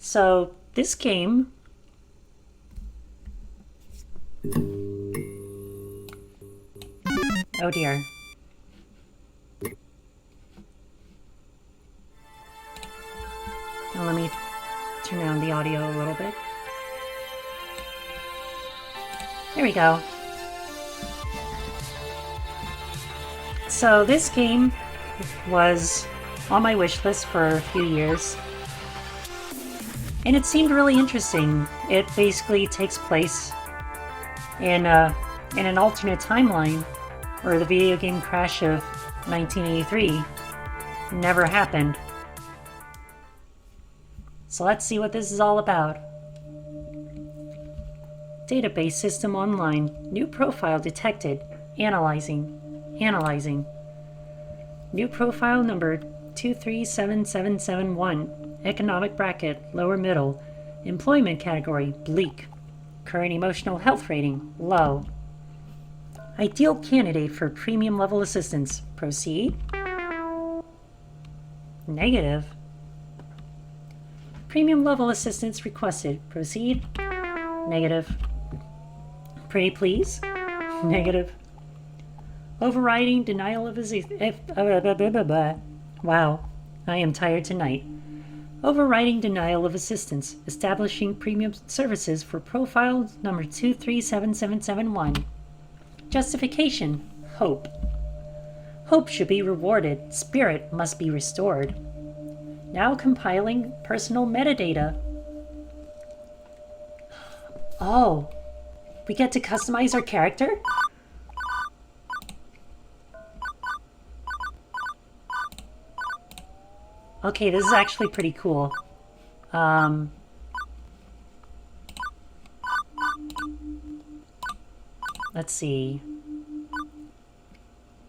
So this game oh dear. Now let me turn down the audio a little bit. There we go. So this game was on my wish list for a few years, and it seemed really interesting. It basically takes place in an alternate timeline where the video game crash of 1983 never happened. So let's see what this is all about. Database system online. New profile detected. Analyzing. New profile number 237771. Economic bracket, lower middle. Employment category, bleak. Current emotional health rating, low. Ideal candidate for premium level assistance. Proceed. Negative. Premium level assistance requested. Proceed. Negative. Pretty please. Negative. Overriding denial of wow, I am tired tonight. Overriding denial of assistance. Establishing premium services for profile number 237771. Justification. Hope. Hope should be rewarded. Spirit must be restored. Now compiling personal metadata. Oh, we get to customize our character? Okay, this is actually pretty cool. Let's see.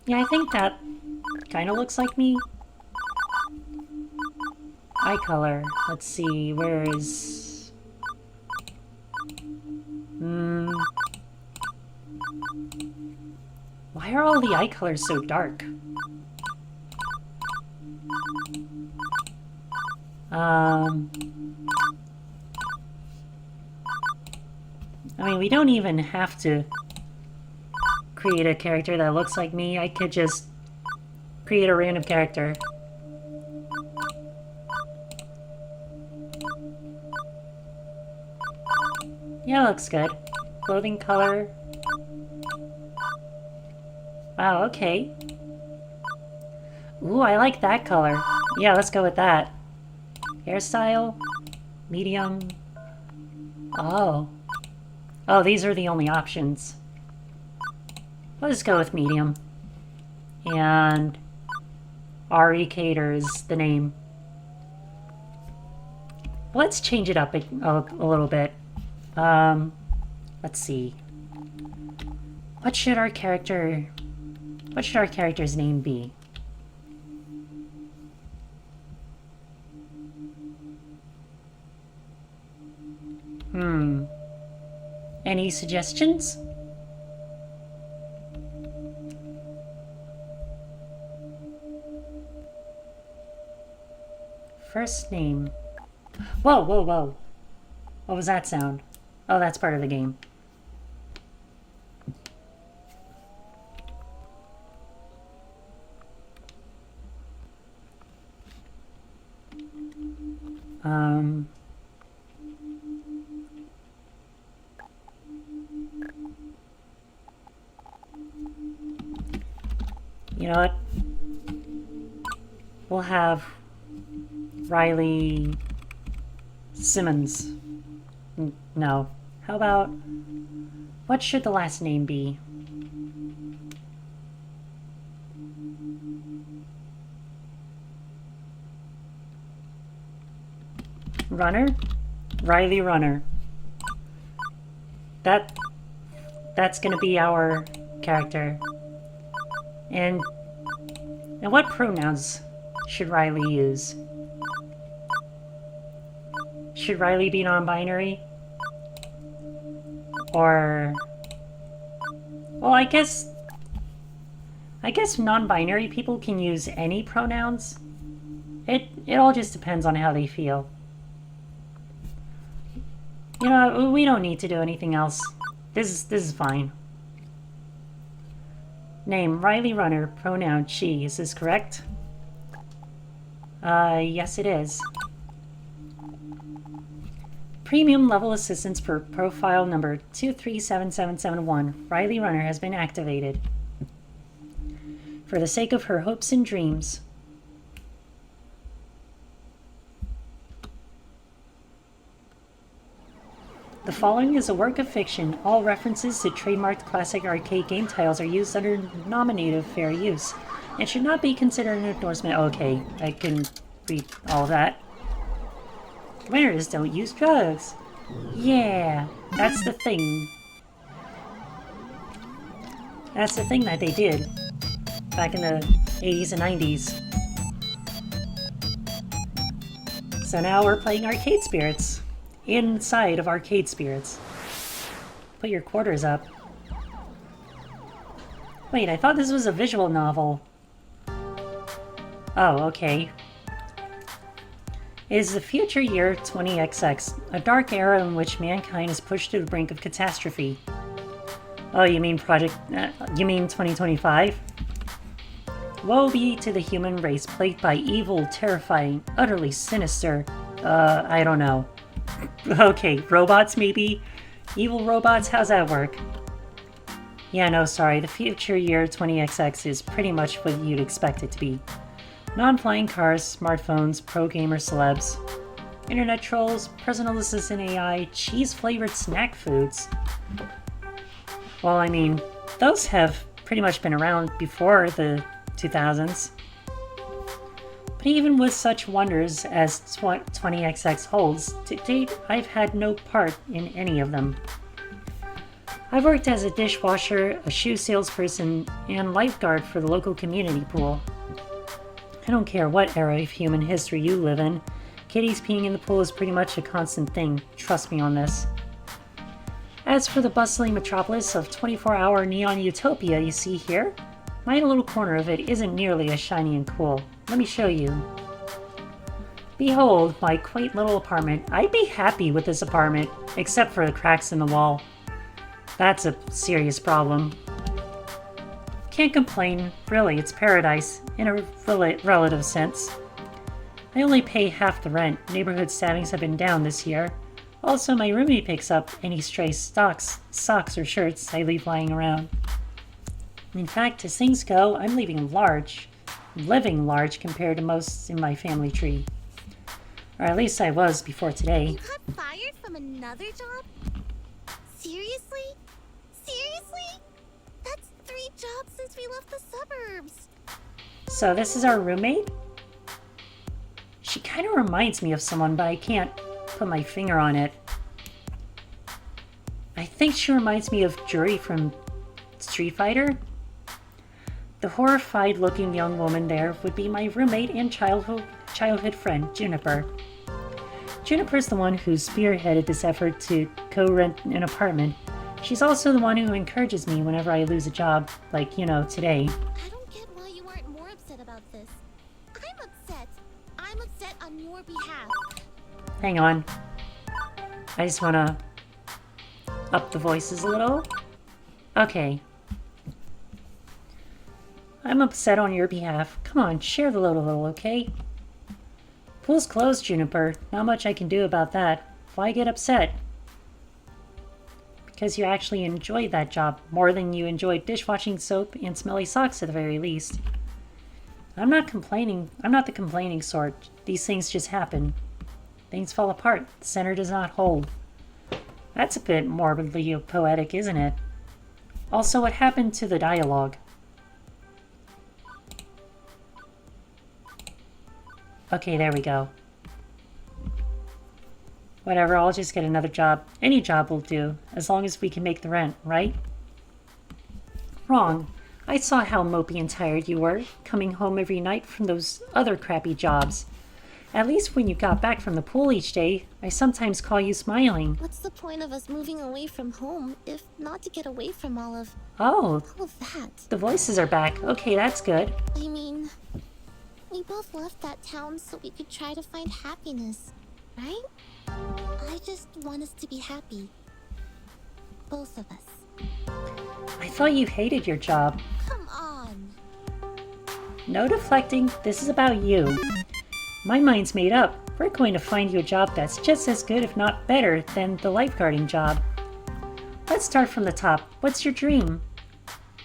Yeah, I think that kind of looks like me. Eye color. Let's see, where is... Why are all the eye colors so dark? I mean, we don't even have to create a character that looks like me. I could just create a random character. Yeah, looks good. Clothing color. Wow, okay. Ooh, I like that color. Yeah, let's go with that. Hairstyle. Medium. Oh. Oh, these are the only options. Let's go with medium. And Ari Cater is the name. Let's change it up a little bit. Let's see. What should our character's name be? Any suggestions? First name. Whoa, whoa, whoa. What was that sound? Oh, that's part of the game. You know what? We'll have Riley Simmons. No. How about... What should the last name be? Runner? Riley Runner. That's gonna be our character. And what pronouns should Riley use? Should Riley be non-binary? Or... Well, I guess non-binary people can use any pronouns. It all just depends on how they feel. You know, we don't need to do anything else. This is fine. Name, Riley Runner. Pronoun, she. Is this correct? Yes it is. Premium level assistance for profile number 237771. Riley Runner has been activated. For the sake of her hopes and dreams. The following is a work of fiction. All references to trademarked classic arcade game titles are used under nominative fair use and should not be considered an endorsement. Okay, I can read all of that. Winners don't use drugs. Yeah, that's the thing. That's the thing that they did back in the 80s and 90s. So now we're playing Arcade Spirits. Inside of Arcade Spirits. Put your quarters up. Wait, I thought this was a visual novel. Oh, okay. It is the future year 20XX, a dark era in which mankind is pushed to the brink of catastrophe. Oh, you mean you mean 2025? Woe be to the human race plagued by evil, terrifying, utterly sinister, I don't know. Okay, robots maybe? Evil robots? How's that work? Yeah, no, sorry. The future year 20XX is pretty much what you'd expect it to be. Non-flying cars, smartphones, pro-gamer celebs, internet trolls, personal assistant AI, cheese-flavored snack foods. Well, I mean, those have pretty much been around before the 2000s. But even with such wonders as 20XX holds, to date I've had no part in any of them. I've worked as a dishwasher, a shoe salesperson, and lifeguard for the local community pool. I don't care what era of human history you live in, kitties peeing in the pool is pretty much a constant thing, trust me on this. As for the bustling metropolis of 24-hour neon utopia you see here, my little corner of it isn't nearly as shiny and cool. Let me show you. Behold, my quaint little apartment. I'd be happy with this apartment, except for the cracks in the wall. That's a serious problem. Can't complain, really, it's paradise, in a relative sense. I only pay half the rent. Neighborhood stabbings have been down this year. Also, my roommate picks up any stray socks or shirts I leave lying around. In fact, as things go, I'm living large compared to most in my family tree. Or at least I was before today. You got fired from another job? Seriously? Seriously? That's 3 jobs since we left the suburbs. So this is our roommate? She kind of reminds me of someone, but I can't put my finger on it. I think she reminds me of Juri from Street Fighter. The horrified-looking young woman there would be my roommate and childhood friend, Juniper. Juniper's the one who spearheaded this effort to co-rent an apartment. She's also the one who encourages me whenever I lose a job, like, you know, today. I don't get why you aren't more upset about this. I'm upset. I'm upset on your behalf. Hang on. I just want to up the voices a little. Okay. I'm upset on your behalf. Come on, share the load a little, okay? Pool's closed, Juniper. Not much I can do about that. Why get upset? Because you actually enjoyed that job more than you enjoyed dishwashing soap and smelly socks at the very least. I'm not complaining. I'm not the complaining sort. These things just happen. Things fall apart. The center does not hold. That's a bit morbidly poetic, isn't it? Also, what happened to the dialogue? Okay, there we go. Whatever, I'll just get another job. Any job will do, as long as we can make the rent, right? Wrong. I saw how mopey and tired you were, coming home every night from those other crappy jobs. At least when you got back from the pool each day, I sometimes call you smiling. What's the point of us moving away from home if not to get away from all of that? The voices are back. Okay, that's good. I mean, we both left that town so we could try to find happiness, right? I just want us to be happy. Both of us. I thought you hated your job. Come on. No deflecting, this is about you. My mind's made up. We're going to find you a job that's just as good, if not better, than the lifeguarding job. Let's start from the top. What's your dream?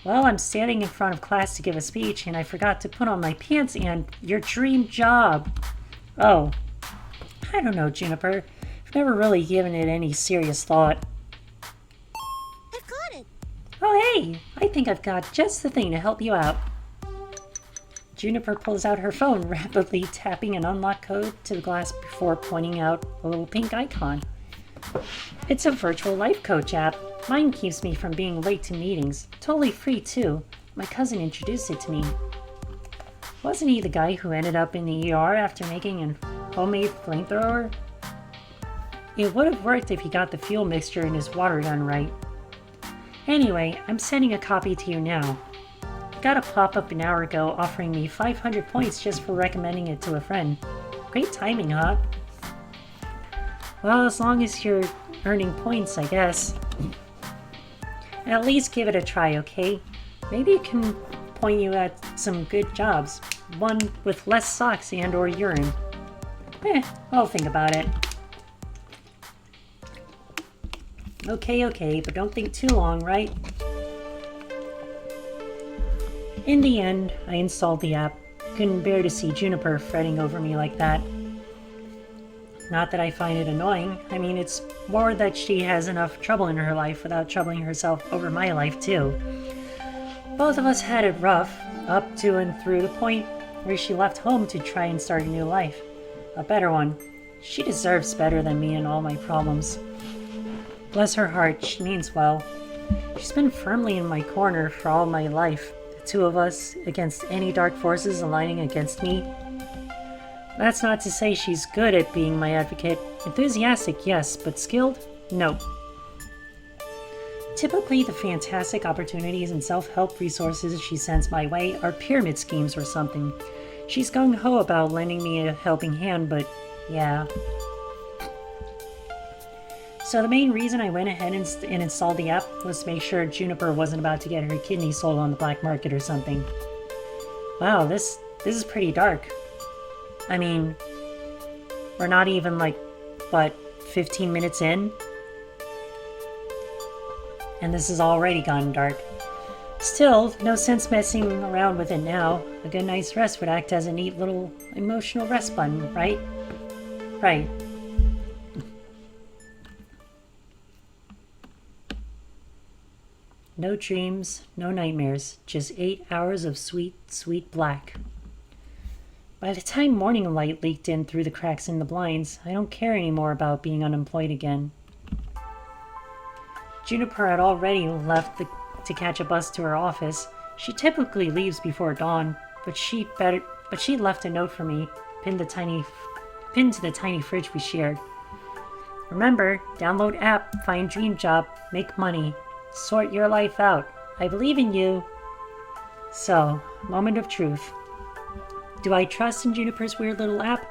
Well, I'm standing in front of class to give a speech, and I forgot to put on my pants and your dream job. Oh, I don't know, Juniper. I've never really given it any serious thought. I've got it. Oh, hey, I think I've got just the thing to help you out. Juniper pulls out her phone, rapidly tapping an unlock code to the glass before pointing out a little pink icon. It's a virtual life coach app. Mine keeps me from being late to meetings. Totally free, too. My cousin introduced it to me. Wasn't he the guy who ended up in the ER after making a homemade flamethrower? It would have worked if he got the fuel mixture in his water gun right. Anyway, I'm sending a copy to you now. I got a pop-up an hour ago offering me 500 points just for recommending it to a friend. Great timing, huh? Well, as long as you're earning points, I guess. At least give it a try, okay? Maybe it can point you at some good jobs. One with less socks and or urine. I'll think about it. Okay, but don't think too long, right? In the end, I installed the app. Couldn't bear to see Juniper fretting over me like that. Not that I find it annoying. I mean, it's more that she has enough trouble in her life without troubling herself over my life, too. Both of us had it rough, up to and through the point where she left home to try and start a new life. A better one. She deserves better than me and all my problems. Bless her heart, she means well. She's been firmly in my corner for all my life. The two of us against any dark forces aligning against me. That's not to say she's good at being my advocate. Enthusiastic, yes, but skilled? No. Typically, the fantastic opportunities and self-help resources she sends my way are pyramid schemes or something. She's gung-ho about lending me a helping hand, but yeah. So the main reason I went ahead and installed the app was to make sure Juniper wasn't about to get her kidney sold on the black market or something. Wow, this is pretty dark. I mean, we're not even 15 minutes in? And this has already gone dark. Still, no sense messing around with it now. A good night's rest would act as a neat little emotional rest button, right? Right. No dreams, no nightmares, just 8 hours of sweet, sweet black. By the time morning light leaked in through the cracks in the blinds, I don't care anymore about being unemployed again. Juniper had already left to catch a bus to her office. She typically leaves before dawn, but she left a note for me, pinned to the tiny fridge we shared. Remember, download app, find dream job, make money, sort your life out. I believe in you. So, moment of truth. Do I trust in Juniper's weird little app,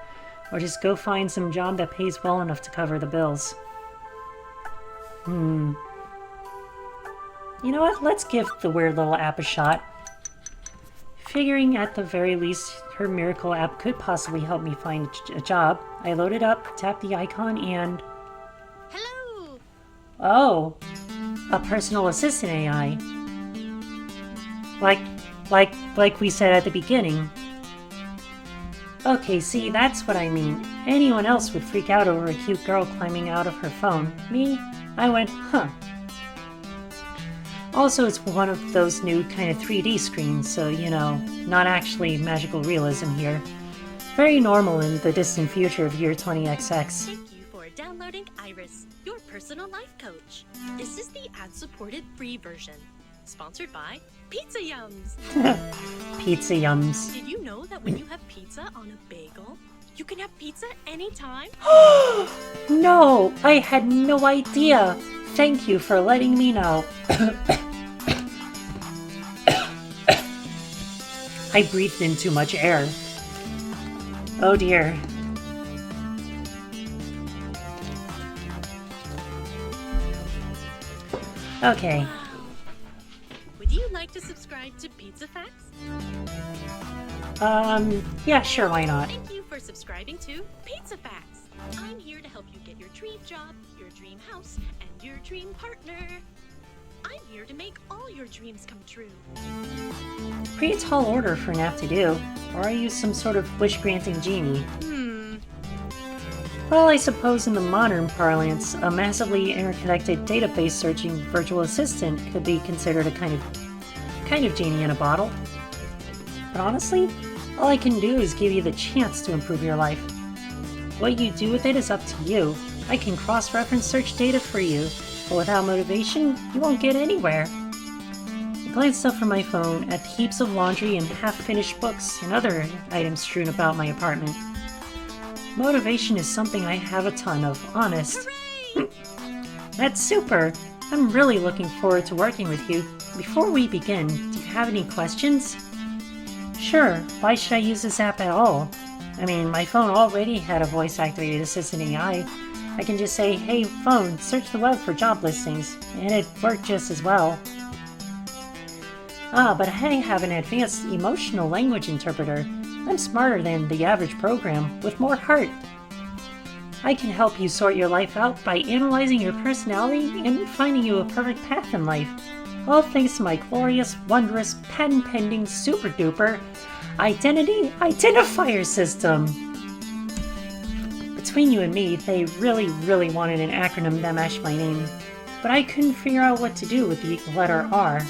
or just go find some job that pays well enough to cover the bills? You know what? Let's give the weird little app a shot. Figuring at the very least her miracle app could possibly help me find a job, I loaded up, tapped the icon, and... Hello! Oh, a personal assistant AI. Like we said at the beginning. Okay, see, that's what I mean. Anyone else would freak out over a cute girl climbing out of her phone. Me? I went, huh. Also, it's one of those new kind of 3D screens, so, you know, not actually magical realism here. Very normal in the distant future of year 20XX. Thank you for downloading Iris, your personal life coach. This is the ad-supported free version. Sponsored by Pizza Yums. Pizza Yums. Did you know that when you have pizza on a bagel, you can have pizza anytime? No, I had no idea. Thank you for letting me know. I breathed in too much air. Oh dear. Okay. Would you like to subscribe to Pizza Facts? Yeah, sure, why not? Thank you for subscribing to Pizza Facts. I'm here to help you get your dream job, your dream house, and your dream partner. I'm here to make all your dreams come true. Pretty tall order for an to-do. Or are you some sort of wish-granting genie? Well, I suppose in the modern parlance, a massively interconnected database searching virtual assistant could be considered a kind of genie in a bottle. But honestly, all I can do is give you the chance to improve your life. What you do with it is up to you. I can cross-reference search data for you, but without motivation, you won't get anywhere. I glanced up from my phone at the heaps of laundry and half-finished books and other items strewn about my apartment. Motivation is something I have a ton of, honest. That's super! I'm really looking forward to working with you. Before we begin, do you have any questions? Sure, why should I use this app at all? I mean, my phone already had a voice-activated assistant AI. I can just say, hey phone, search the web for job listings, and it worked just as well. But I have an advanced emotional language interpreter. I'm smarter than the average program, with more heart. I can help you sort your life out by analyzing your personality and finding you a perfect path in life. All thanks to my glorious, wondrous, patent-pending, super-duper identity identifier system. Between you and me, they really wanted an acronym that matched my name, but I couldn't figure out what to do with the letter R.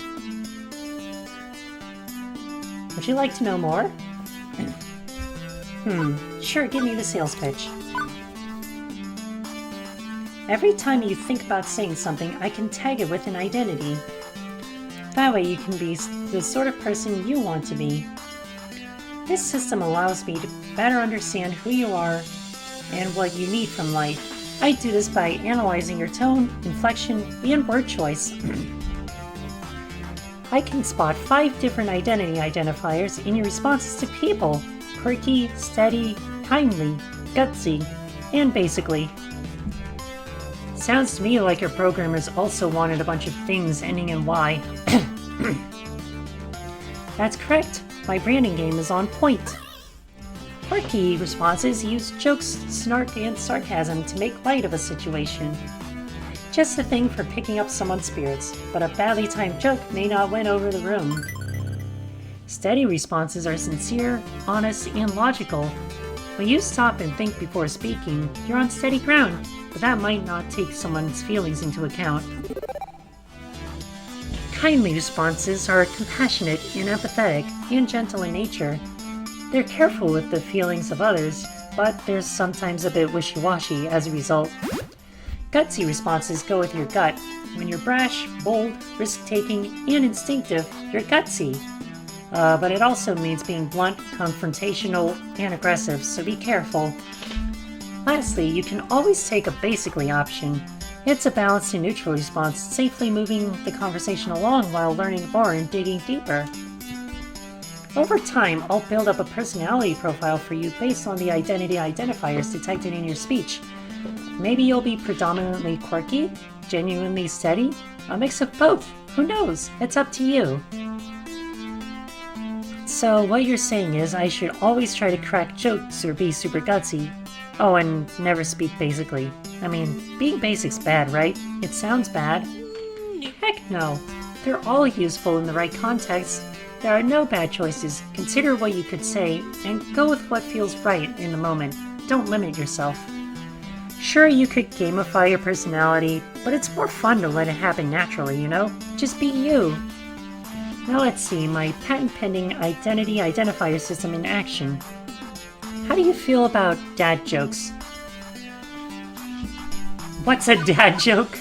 Would you like to know more? Sure, give me the sales pitch. Every time you think about saying something, I can tag it with an identity. That way you can be the sort of person you want to be. This system allows me to better understand who you are and what you need from life. I do this by analyzing your tone, inflection, and word choice. I can spot 5 different identity identifiers in your responses to people: quirky, steady, kindly, gutsy, and basically. Sounds to me like your programmers also wanted a bunch of things ending in Y. That's correct. My branding game is on point. Quirky responses use jokes, snark, and sarcasm to make light of a situation. Just the thing for picking up someone's spirits, but a badly timed joke may not win over the room. Steady responses are sincere, honest, and logical. When you stop and think before speaking, you're on steady ground, but that might not take someone's feelings into account. Kindly responses are compassionate and empathetic and gentle in nature. They're careful with the feelings of others, but they're sometimes a bit wishy-washy as a result. Gutsy responses go with your gut. When you're brash, bold, risk-taking, and instinctive, you're gutsy. But it also means being blunt, confrontational, and aggressive, so be careful. Lastly, you can always take a basically option. It's a balanced and neutral response, safely moving the conversation along while learning more and digging deeper. Over time, I'll build up a personality profile for you based on the identity identifiers detected in your speech. Maybe you'll be predominantly quirky, genuinely steady, a mix of both. Who knows? It's up to you. So what you're saying is I should always try to crack jokes or be super gutsy. Oh, and never speak basically. I mean, being basic's bad, right? It sounds bad. Heck no. They're all useful in the right context. There are no bad choices. Consider what you could say, and go with what feels right in the moment. Don't limit yourself. Sure, you could gamify your personality, but it's more fun to let it happen naturally, you know? Just be you. Now let's see my patent-pending identity identifier system in action. How do you feel about dad jokes? What's a dad joke?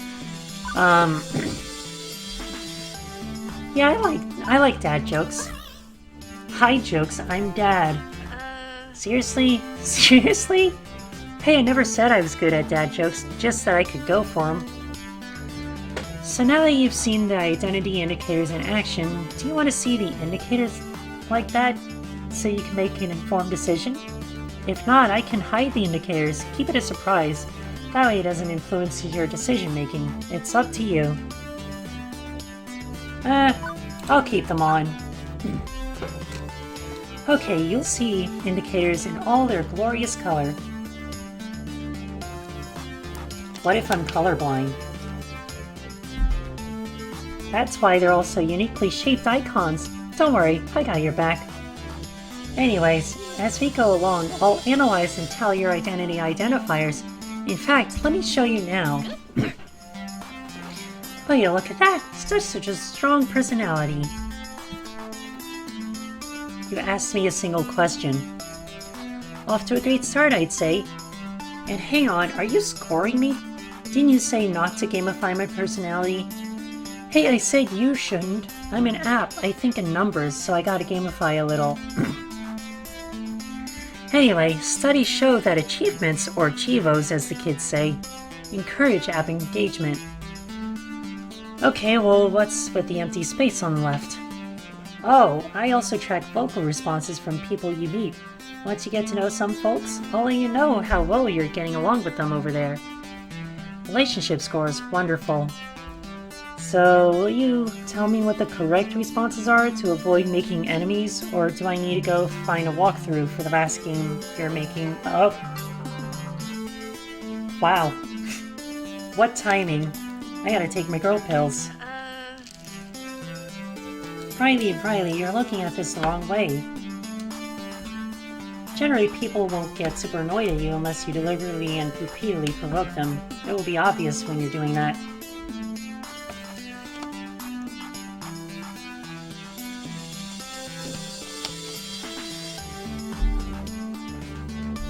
Yeah, I like dad jokes. Hi jokes, I'm dad. Seriously? Seriously? Hey, I never said I was good at dad jokes, just that I could go for them. So now that you've seen the identity indicators in action, do you want to see the indicators like that so you can make an informed decision? If not, I can hide the indicators, keep it a surprise. That way it doesn't influence your decision making. It's up to you. I'll keep them on. Okay, you'll see indicators in all their glorious color. What if I'm colorblind? That's why they're all so uniquely shaped icons. Don't worry, I got your back. Anyways, as we go along, I'll analyze and tally your identity identifiers. In fact, let me show you now. Oh yeah, look at that! Such a strong personality. You asked me a single question. Off to a great start, I'd say. And hang on, are you scoring me? Didn't you say not to gamify my personality? Hey, I said you shouldn't. I'm an app. I think in numbers, so I gotta gamify a little. Anyway, studies show that achievements, or Chivos as the kids say, encourage app engagement. Okay, well, what's with the empty space on the left? Oh, I also track vocal responses from people you meet. Once you get to know some folks, I'll let you know how well you're getting along with them over there. Relationship scores, wonderful. So, will you tell me what the correct responses are to avoid making enemies, or do I need to go find a walkthrough for the last game you're making? Oh. Wow. What timing. I gotta take my girl pills. Riley, you're looking at this the wrong way. Generally, people won't get super annoyed at you unless you deliberately and repeatedly provoke them. It will be obvious when you're doing that.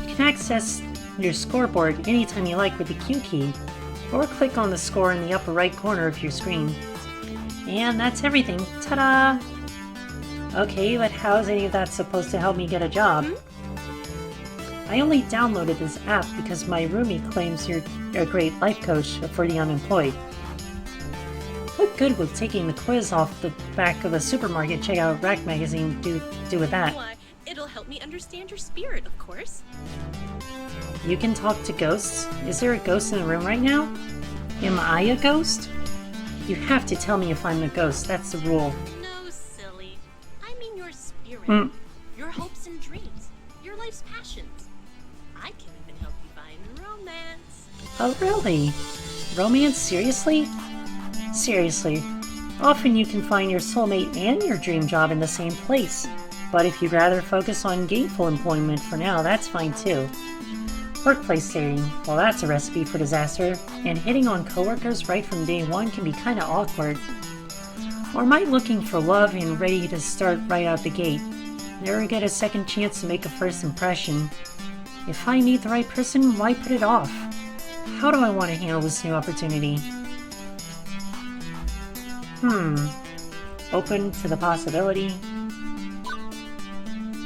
You can access your scoreboard anytime you like with the Q key, or click on the score in the upper right corner of your screen. And that's everything. Ta-da! Okay, but how's any of that supposed to help me get a job? I only downloaded this app because my roomie claims you're a great life coach for the unemployed. What good will taking the quiz off the back of a supermarket checkout rack magazine do with that? Why, it'll help me understand your spirit, of course. You can talk to ghosts? Is there a ghost in the room right now? Am I a ghost? You have to tell me if I'm a ghost, that's the rule. No, silly. I mean your spirit. Your hopes and dreams. Your life's passions. I can even help you find romance. Oh really? Romance? Seriously? Seriously. Often you can find your soulmate and your dream job in the same place. But if you'd rather focus on gainful employment for now, that's fine too. Workplace dating, well that's a recipe for disaster, and hitting on coworkers right from day one can be kinda awkward. Or am I looking for love and ready to start right out the gate? Never get a second chance to make a first impression. If I meet the right person, why put it off? How do I want to handle this new opportunity? Open to the possibility.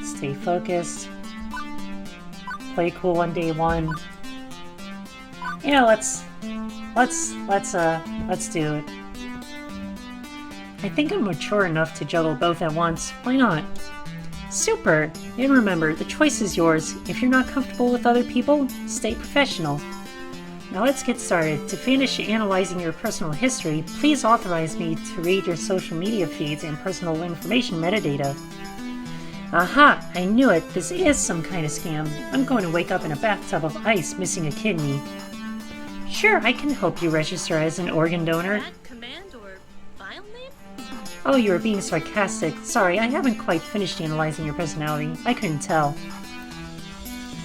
Stay focused. Play cool on day one. Yeah, let's do it. I think I'm mature enough to juggle both at once. Why not? Super! And remember, the choice is yours. If you're not comfortable with other people, stay professional. Now let's get started. To finish analyzing your personal history, please authorize me to read your social media feeds and personal information metadata. Aha! I knew it. This is some kind of scam. I'm going to wake up in a bathtub of ice missing a kidney. Sure, I can help you register as an organ donor. That command or file name? Oh, you were being sarcastic. Sorry, I haven't quite finished analyzing your personality. I couldn't tell.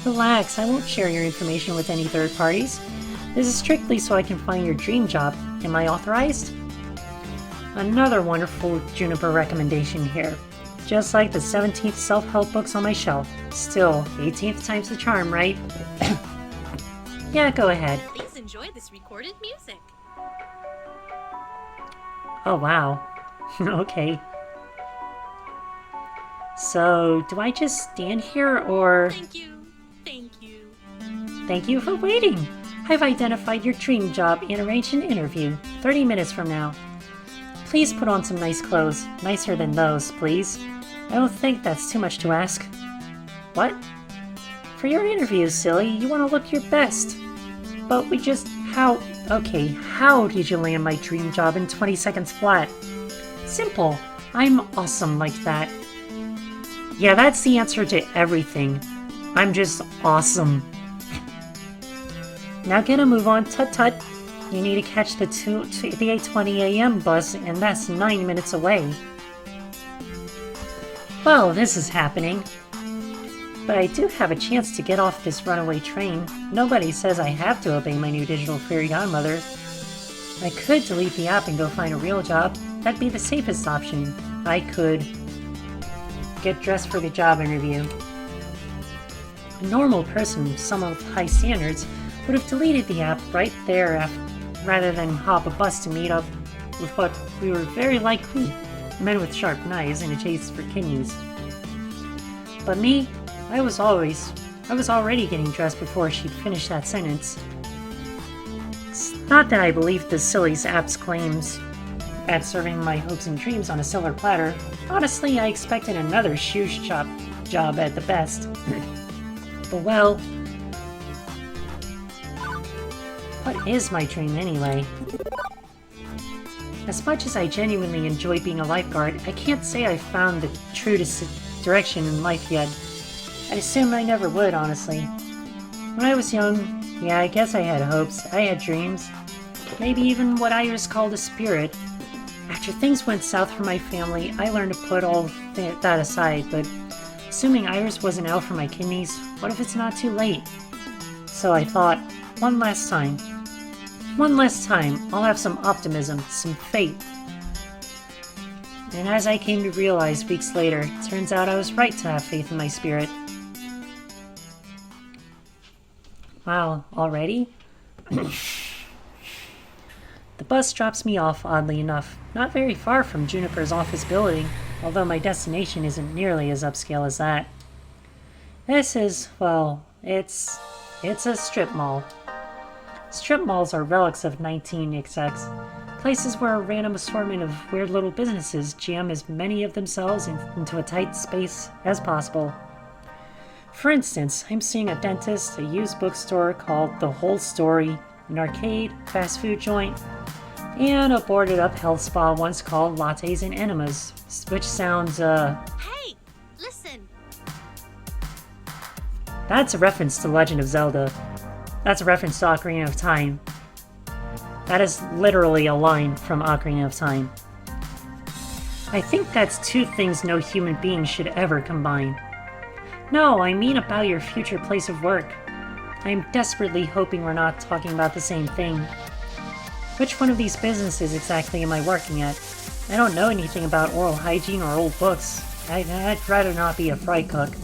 Relax, I won't share your information with any third parties. This is strictly so I can find your dream job. Am I authorized? Another wonderful Juniper recommendation here. Just like the 17th self-help books on my shelf. Still, 18th time's the charm, right? Yeah, go ahead. Please enjoy this recorded music. Oh, wow. Okay. So, do I just stand here, or... Thank you. Thank you. Thank you for waiting. I've identified your dream job and arranged an interview. 30 minutes from now. Please put on some nice clothes. Nicer than those, please. I don't think that's too much to ask. What? For your interview, silly, you want to look your best. But how did you land my dream job in 20 seconds flat? Simple. I'm awesome like that. Yeah, that's the answer to everything. I'm just awesome. Now get a move on, tut-tut. You need to catch the 8:20 a.m. bus, and that's 9 minutes away. Well, this is happening. But I do have a chance to get off this runaway train. Nobody says I have to obey my new digital fairy godmother. I could delete the app and go find a real job. That'd be the safest option. I could get dressed for the job interview. A normal person, someone with high standards, would have deleted the app right there rather than hop a bus to meet up with what we were very likely men with sharp knives and a chase for kidneys. But me, I was already getting dressed before she'd finished that sentence. It's not that I believed the silly app's claims at serving my hopes and dreams on a silver platter. Honestly, I expected another shoe shop job at the best. But well, what is my dream anyway? As much as I genuinely enjoy being a lifeguard, I can't say I've found the true direction in life yet. I assume I never would, honestly. When I was young, yeah, I guess I had hopes, I had dreams. Maybe even what Iris called a spirit. After things went south for my family, I learned to put all that aside, but assuming Iris wasn't out for my kidneys, what if it's not too late? So I thought, one last time, I'll have some optimism, some faith. And as I came to realize weeks later, it turns out I was right to have faith in my spirit. Wow, already? The bus drops me off, oddly enough, not very far from Juniper's office building, although my destination isn't nearly as upscale as that. This is, well, it's a strip mall. Strip malls are relics of 19XX, places where a random assortment of weird little businesses jam as many of themselves into a tight space as possible. For instance, I'm seeing a dentist, a used bookstore called The Whole Story, an arcade, fast food joint, and a boarded-up health spa once called Lattes and Enemas, which sounds, Hey! Listen! That's a reference to Legend of Zelda. That's a reference to Ocarina of Time. That is literally a line from Ocarina of Time. I think that's two things no human being should ever combine. No, I mean about your future place of work. I am desperately hoping we're not talking about the same thing. Which one of these businesses exactly am I working at? I don't know anything about oral hygiene or old books. I'd rather not be a fry cook.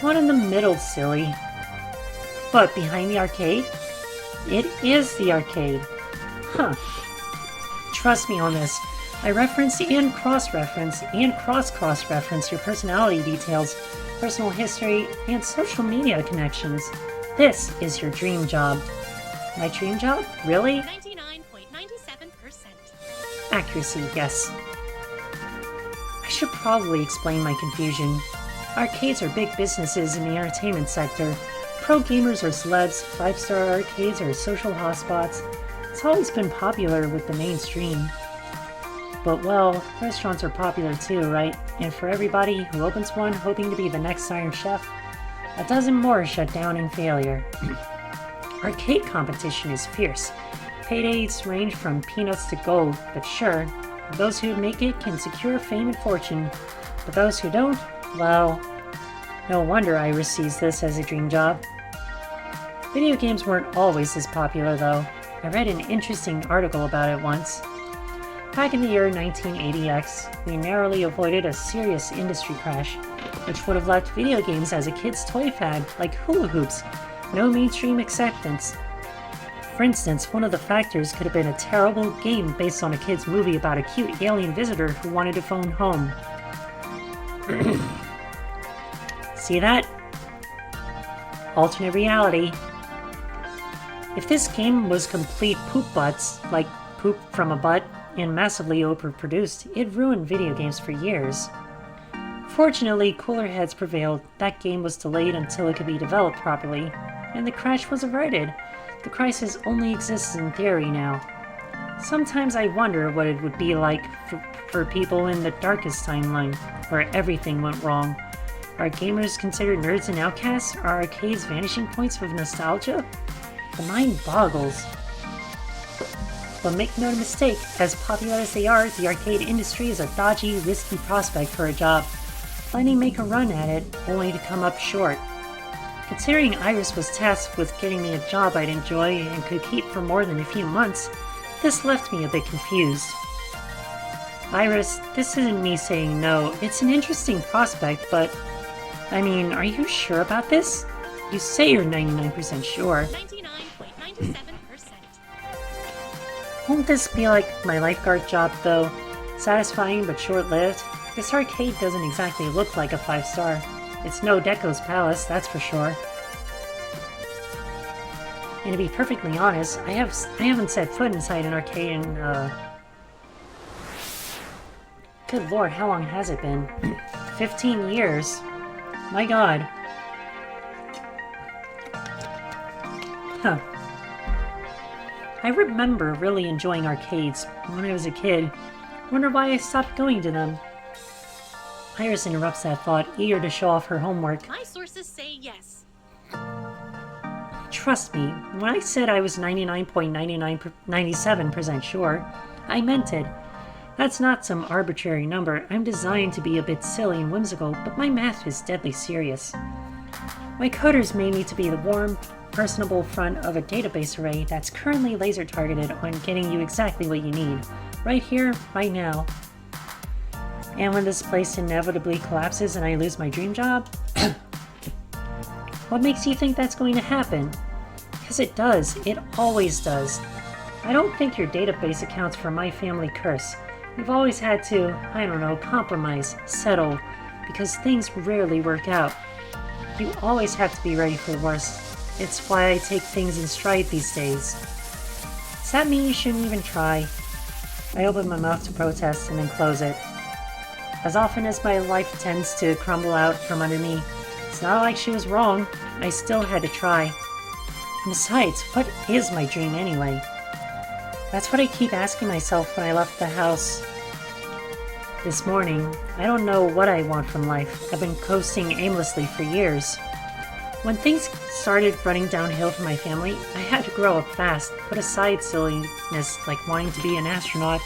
One in the middle, silly. What, behind the arcade? It is the arcade. Huh. Trust me on this. I reference and cross-reference and cross-cross-reference your personality details, personal history, and social media connections. This is your dream job. My dream job? Really? 99.97%. Accuracy, yes. I should probably explain my confusion. Arcades are big businesses in the entertainment sector. Pro gamers are celebs, 5-star arcades are social hotspots. It's always been popular with the mainstream. But well, restaurants are popular too, right? And for everybody who opens one hoping to be the next Iron Chef, a dozen more shut down in failure. Arcade competition is fierce. Paydays range from peanuts to gold, but sure, those who make it can secure fame and fortune. But those who don't, well, no wonder Iris sees this as a dream job. Video games weren't always as popular though. I read an interesting article about it once. Back in the year 1980X, we narrowly avoided a serious industry crash, which would have left video games as a kid's toy fad, like hula hoops, no mainstream acceptance. For instance, one of the factors could have been a terrible game based on a kid's movie about a cute alien visitor who wanted to phone home. See that? Alternate reality. If this game was complete poop butts, like poop from a butt, and massively overproduced, it ruined video games for years. Fortunately, cooler heads prevailed. That game was delayed until it could be developed properly, and the crash was averted. The crisis only exists in theory now. Sometimes I wonder what it would be like for people in the darkest timeline, where everything went wrong. Are gamers considered nerds and outcasts? Are arcades vanishing points of nostalgia? The mind boggles. But make no mistake, as popular as they are, the arcade industry is a dodgy, risky prospect for a job. Plenty make a run at it, only to come up short. Considering Iris was tasked with getting me a job I'd enjoy and could keep for more than a few months, this left me a bit confused. Iris, this isn't me saying no. It's an interesting prospect, but... I mean, are you sure about this? You say you're 99% sure. 99.97%. Won't this be like my lifeguard job, though? Satisfying but short-lived? This arcade doesn't exactly look like a 5-star. It's no Deco's Palace, that's for sure. And to be perfectly honest, I haven't set foot inside an arcade in, Good lord, how long has it been? 15 years. My god. Huh. I remember really enjoying arcades when I was a kid. Wonder why I stopped going to them. Iris interrupts that thought, eager to show off her homework. My sources say yes. Trust me, when I said I was 99.97% sure, I meant it. That's not some arbitrary number. I'm designed to be a bit silly and whimsical, but my math is deadly serious. My coders made me to be the warm, personable front of a database array that's currently laser targeted on getting you exactly what you need. Right here, right now. And when this place inevitably collapses and I lose my dream job? What makes you think that's going to happen? Because it does. It always does. I don't think your database accounts for my family curse. We've always had to, I don't know, compromise, settle, because things rarely work out. You always have to be ready for the worst. It's why I take things in stride these days. Does that mean you shouldn't even try? I open my mouth to protest and then close it. As often as my life tends to crumble out from under me, it's not like she was wrong. I still had to try. And besides, what is my dream anyway? That's what I keep asking myself when I left the house this morning. I don't know what I want from life. I've been coasting aimlessly for years. When things started running downhill for my family, I had to grow up fast, put aside silliness like wanting to be an astronaut,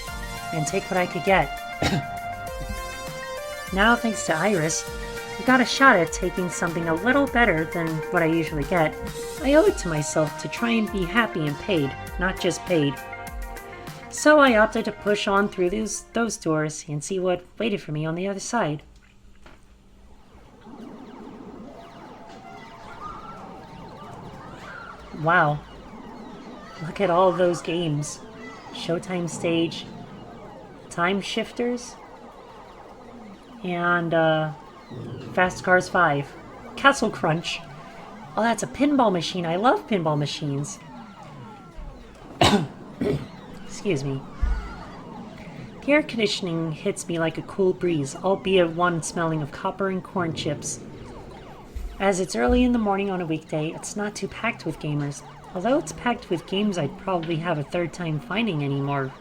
and take what I could get. Now, thanks to Iris, I got a shot at taking something a little better than what I usually get. I owe it to myself to try and be happy and paid, not just paid. So I opted to push on through those doors and see what waited for me on the other side. Wow. Look at all those games. Showtime Stage, Time Shifters, and Fast Cars 5. Castle Crunch. Oh, that's a pinball machine. I love pinball machines. Excuse me. The air conditioning hits me like a cool breeze, albeit one smelling of copper and corn chips. As it's early in the morning on a weekday, it's not too packed with gamers. Although it's packed with games I'd probably have a hard time finding anymore.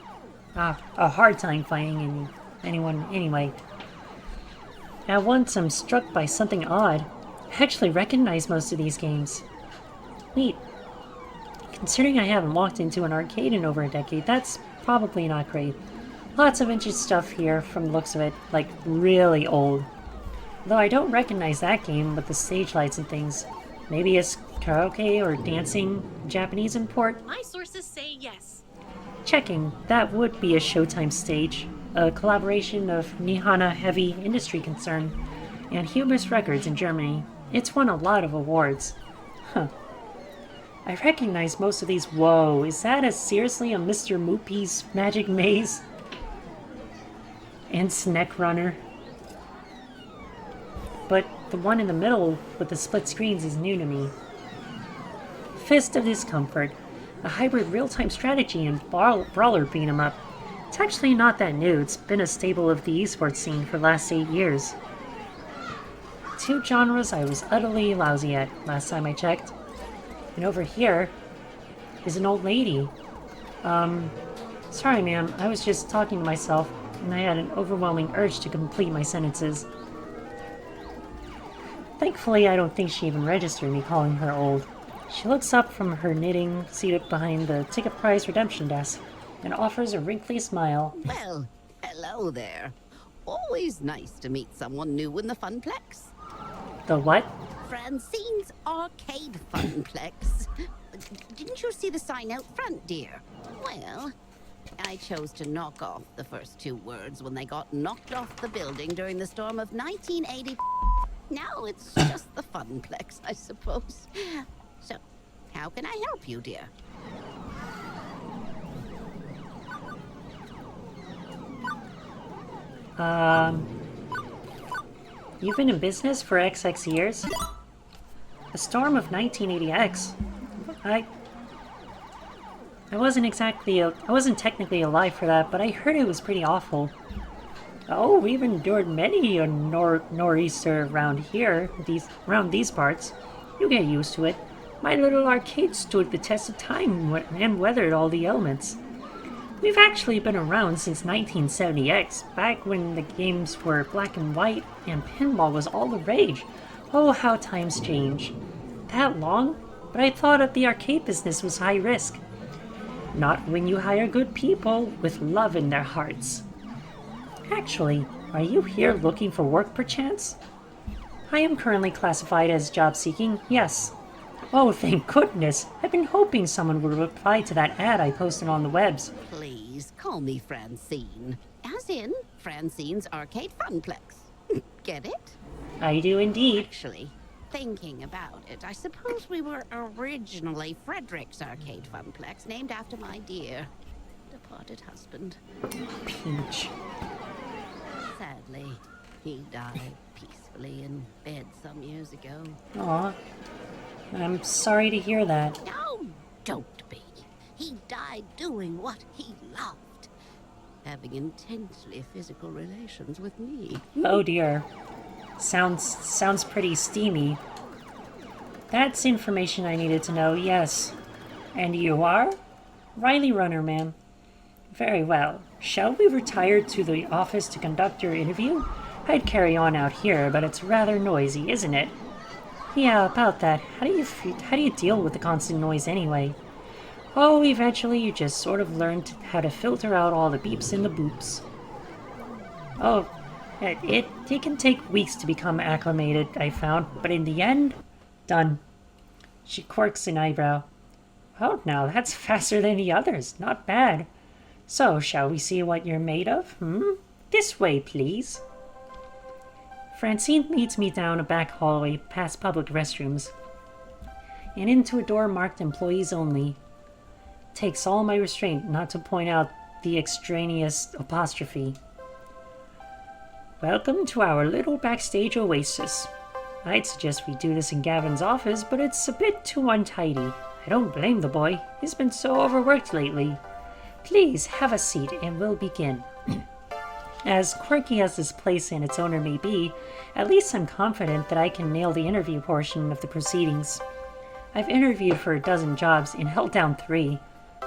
A hard time finding anyone anyway. At once, I'm struck by something odd. I actually recognize most of these games. Neat. Considering I haven't walked into an arcade in over a decade, that's probably not great. Lots of vintage stuff here from the looks of it, like really old. Though I don't recognize that game with the stage lights and things. Maybe it's karaoke or dancing Japanese import? My sources say yes. Checking. That would be a Showtime Stage. A collaboration of Nihana Heavy Industry Concern and Hubris Records in Germany. It's won a lot of awards. Huh. I recognize most of these. Whoa, is that seriously a Mr. Moopy's Magic Maze? And Snack Runner. But the one in the middle with the split screens is new to me. Fist of Discomfort, a hybrid real-time strategy and brawler beat 'em up. It's actually not that new. It's been a staple of the esports scene for the last 8 years. Two genres I was utterly lousy at last time I checked. And over here is an old lady. Sorry, ma'am. I was just talking to myself, and I had an overwhelming urge to complete my sentences. Thankfully, I don't think she even registered me calling her old. She looks up from her knitting, seated behind the ticket price redemption desk, and offers a wrinkly smile. Well, hello there. Always nice to meet someone new in the Funplex. The what? Francine's Arcade Funplex. Didn't you see the sign out front, dear? Well, I chose to knock off the first two words when they got knocked off the building during the storm of 1980. Now it's just the Funplex, I suppose. So, how can I help you, dear? You've been in business for XX years? The storm of 1980X? I wasn't technically alive for that, but I heard it was pretty awful. Oh, we've endured many a nor'easter around here, around these parts. You get used to it. My little arcade stood the test of time and weathered all the elements. We've actually been around since 1970X, back when the games were black and white and pinball was all the rage. Oh, how times change. That long? But I thought that the arcade business was high risk. Not when you hire good people with love in their hearts. Actually, are you here looking for work perchance? I am currently classified as job seeking, yes. Oh, thank goodness. I've been hoping someone would reply to that ad I posted on the webs. Please call me Francine. As in, Francine's Arcade Funplex. Get it? I do indeed. Actually, thinking about it, I suppose we were originally Frederick's Arcade Funplex, named after my dear departed husband. Peach. Sadly, he died peacefully in bed some years ago. Aw. I'm sorry to hear that. No, don't be. He died doing what he loved. Having intensely physical relations with me. Oh dear. Sounds pretty steamy. That's information I needed to know, yes. And you are? Riley Runner, ma'am. Very well. Shall we retire to the office to conduct your interview? I'd carry on out here, but it's rather noisy, isn't it? Yeah, about that. How do you deal with the constant noise anyway? Oh, eventually you just sort of learned how to filter out all the beeps and the boops. Oh, it can take weeks to become acclimated, I found, but in the end, done. She quirks an eyebrow. Oh, now that's faster than the others. Not bad. So, shall we see what you're made of? This way, please. Francine leads me down a back hallway past public restrooms and into a door marked employees only. Takes all my restraint not to point out the extraneous apostrophe. Welcome to our little backstage oasis. I'd suggest we do this in Gavin's office, but it's a bit too untidy. I don't blame the boy. He's been so overworked lately. Please have a seat and we'll begin. As quirky as this place and its owner may be, at least I'm confident that I can nail the interview portion of the proceedings. I've interviewed for a dozen jobs and held down 3.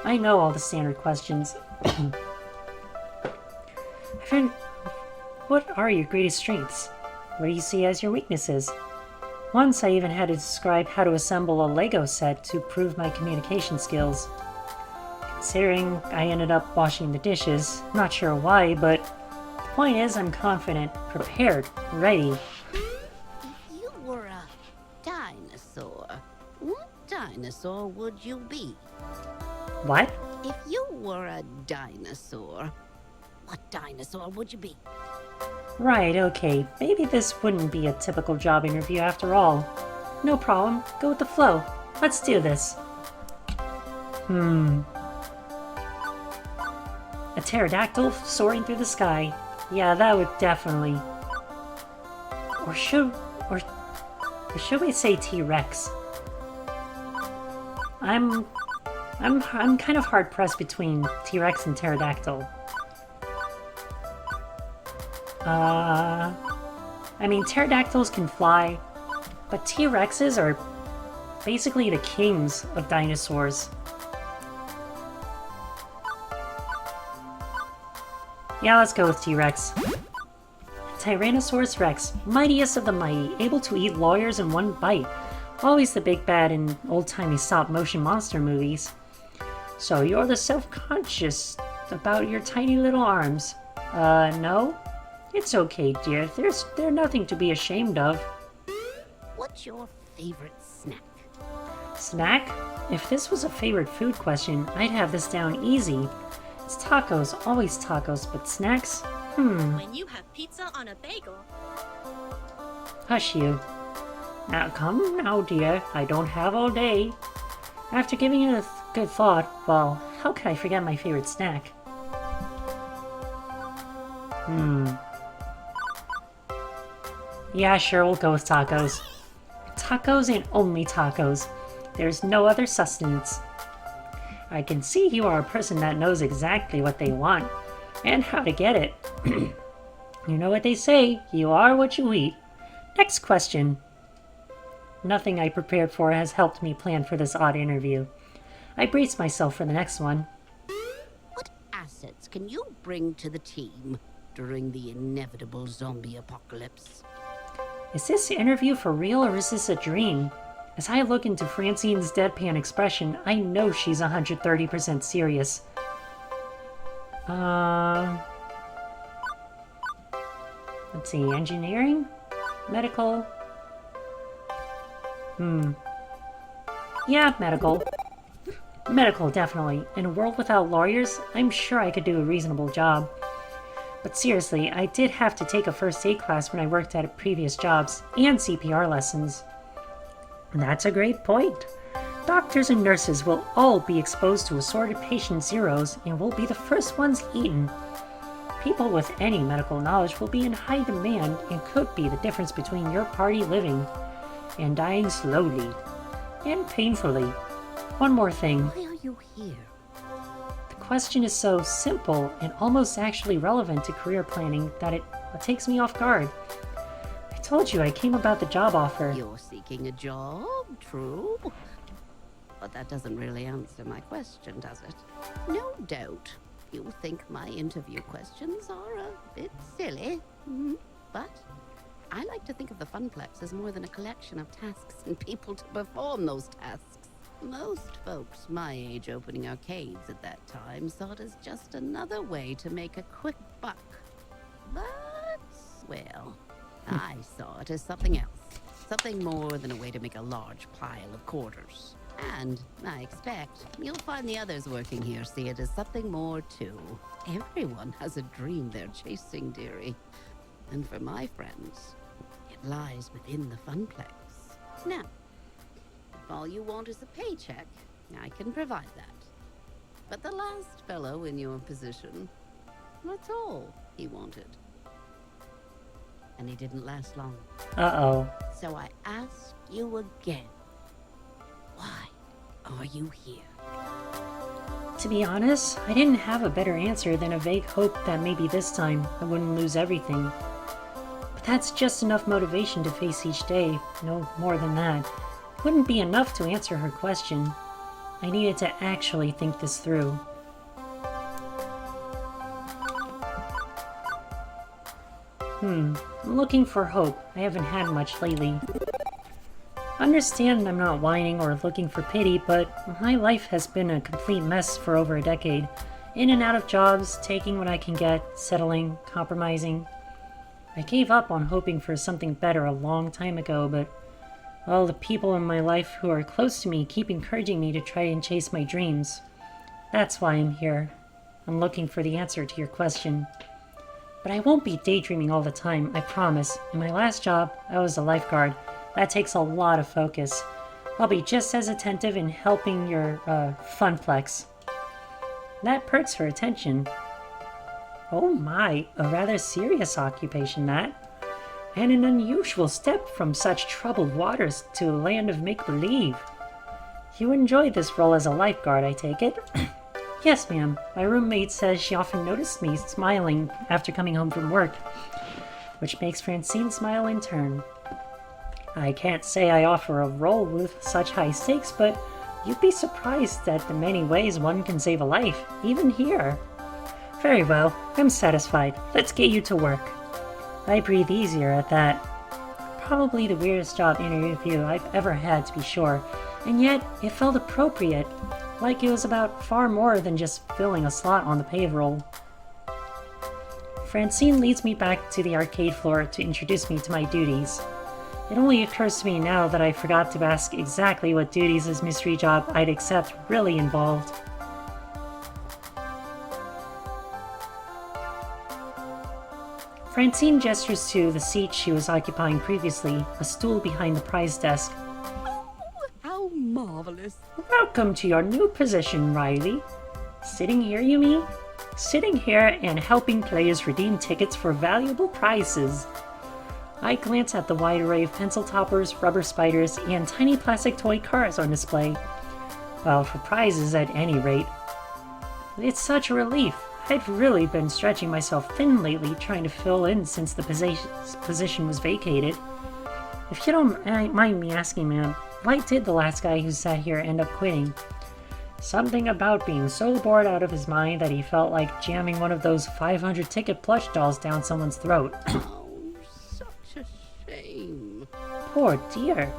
I know all the standard questions. What are your greatest strengths? What do you see as your weaknesses? Once I even had to describe how to assemble a Lego set to prove my communication skills. Considering I ended up washing the dishes, not sure why, but the point is I'm confident, prepared, ready. If you were a dinosaur, what dinosaur would you be? What? If you were a dinosaur, what dinosaur would you be? Right, okay. Maybe this wouldn't be a typical job interview after all. No problem. Go with the flow. Let's do this. A pterodactyl soaring through the sky. Yeah, that would definitely... Or should we say T-Rex? I'm kind of hard-pressed between T-Rex and pterodactyl. I mean, pterodactyls can fly, but T-Rexes are basically the kings of dinosaurs. Yeah, let's go with T-Rex. Tyrannosaurus Rex, mightiest of the mighty, able to eat lawyers in one bite. Always the big bad in old-timey stop-motion monster movies. So you're the self-conscious about your tiny little arms. No? It's okay, dear. There's nothing to be ashamed of. What's your favorite snack? Snack? If this was a favorite food question, I'd have this down easy. It's tacos, always tacos, but snacks? When you have pizza on a bagel, Hush you. Now come now, dear. I don't have all day. After giving it a good thought, well, how could I forget my favorite snack? Yeah, sure, we'll go with tacos. Tacos and only tacos. There's no other sustenance. I can see you are a person that knows exactly what they want and how to get it. You know what they say, you are what you eat. Next question. Nothing I prepared for has helped me plan for this odd interview. I braced myself for the next one. What assets can you bring to the team during the inevitable zombie apocalypse? Is this interview for real or is this a dream? As I look into Francine's deadpan expression, I know she's 130% serious. Let's see, engineering? Medical? Yeah, medical. Medical, definitely. In a world without lawyers, I'm sure I could do a reasonable job. But seriously, I did have to take a first aid class when I worked at previous jobs, and CPR lessons. That's a great point. Doctors and nurses will all be exposed to assorted patient zeros and will be the first ones eaten. People with any medical knowledge will be in high demand and could be the difference between your party living and dying slowly and painfully. One more thing. Why are you here? The question is so simple and almost actually relevant to career planning that it takes me off guard. I told you I came about the job offer. You're seeking a job, true. But that doesn't really answer my question, does it? No doubt you think my interview questions are a bit silly, but I like to think of the Funplex as more than a collection of tasks and people to perform those tasks. Most folks my age opening arcades at that time saw it as just another way to make a quick buck. But, well, I saw it as something else. Something more than a way to make a large pile of quarters. And I expect you'll find the others working here see it as something more too. Everyone has a dream they're chasing, dearie. And for my friends, it lies within the Funplex. Now, if all you want is a paycheck, I can provide that. But the last fellow in your position, that's all he wanted. And he didn't last long. Uh-oh. So I ask you again, why are you here? To be honest, I didn't have a better answer than a vague hope that maybe this time I wouldn't lose everything. But that's just enough motivation to face each day, no more than that. It wouldn't be enough to answer her question. I needed to actually think this through. I'm looking for hope. I haven't had much lately. Understand I'm not whining or looking for pity, but my life has been a complete mess for over a decade. In and out of jobs, taking what I can get, settling, compromising. I gave up on hoping for something better a long time ago, but all the people in my life who are close to me keep encouraging me to try and chase my dreams. That's why I'm here. I'm looking for the answer to your question. But I won't be daydreaming all the time, I promise. In my last job, I was a lifeguard. That takes a lot of focus. I'll be just as attentive in helping your, Funplex. That perks her attention. Oh my, a rather serious occupation, that. And an unusual step from such troubled waters to a land of make-believe. You enjoyed this role as a lifeguard, I take it? Yes, ma'am. My roommate says she often noticed me smiling after coming home from work, which makes Francine smile in turn. I can't say I offer a role with such high stakes, but you'd be surprised at the many ways one can save a life, even here. Very well, I'm satisfied. Let's get you to work. I breathe easier at that. Probably the weirdest job interview I've ever had, to be sure, and yet it felt appropriate, like it was about far more than just filling a slot on the payroll. Francine leads me back to the arcade floor to introduce me to my duties. It only occurs to me now that I forgot to ask exactly what duties this mystery job I'd accept really involved. Francine gestures to the seat she was occupying previously, a stool behind the prize desk. Oh, how marvelous. Welcome to your new position, Riley. Sitting here, you mean? Sitting here and helping players redeem tickets for valuable prizes. I glance at the wide array of pencil toppers, rubber spiders, and tiny plastic toy cars on display. Well, for prizes at any rate. It's such a relief. I've really been stretching myself thin lately trying to fill in since the position was vacated. If you don't mind me asking, ma'am, why did the last guy who sat here end up quitting? Something about being so bored out of his mind that he felt like jamming one of those 500-ticket plush dolls down someone's throat. Oh, such a shame. Poor dear.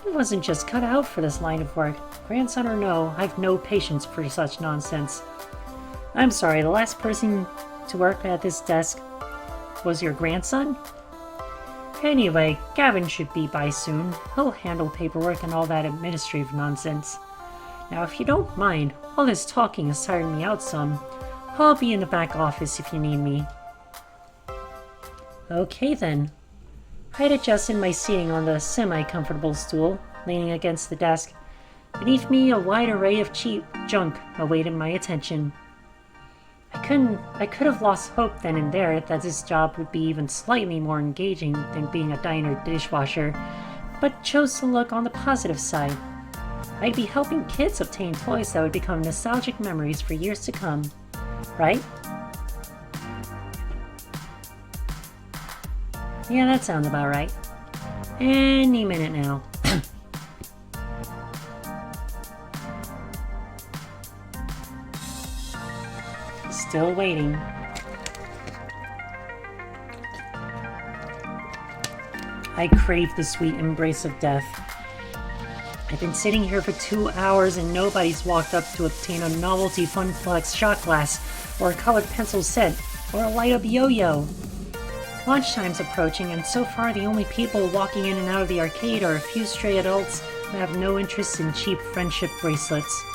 He wasn't just cut out for this line of work. Grandson or no, I've no patience for such nonsense. I'm sorry, the last person to work at this desk was your grandson? Anyway, Gavin should be by soon. He'll handle paperwork and all that administrative nonsense. Now, if you don't mind, all this talking is tiring me out some. I'll be in the back office if you need me. Okay then. I'd adjusted my seating on the semi-comfortable stool, leaning against the desk. Beneath me, a wide array of cheap junk awaited my attention. I could have lost hope then and there that this job would be even slightly more engaging than being a diner dishwasher, but chose to look on the positive side. I'd be helping kids obtain toys that would become nostalgic memories for years to come, right? Yeah, that sounds about right. Any minute now. Still waiting. I crave the sweet embrace of death. I've been sitting here for 2 hours and nobody's walked up to obtain a novelty Funplex shot glass, or a colored pencil set, or a light-up yo-yo. Lunchtime's approaching, and so far the only people walking in and out of the arcade are a few stray adults who have no interest in cheap friendship bracelets.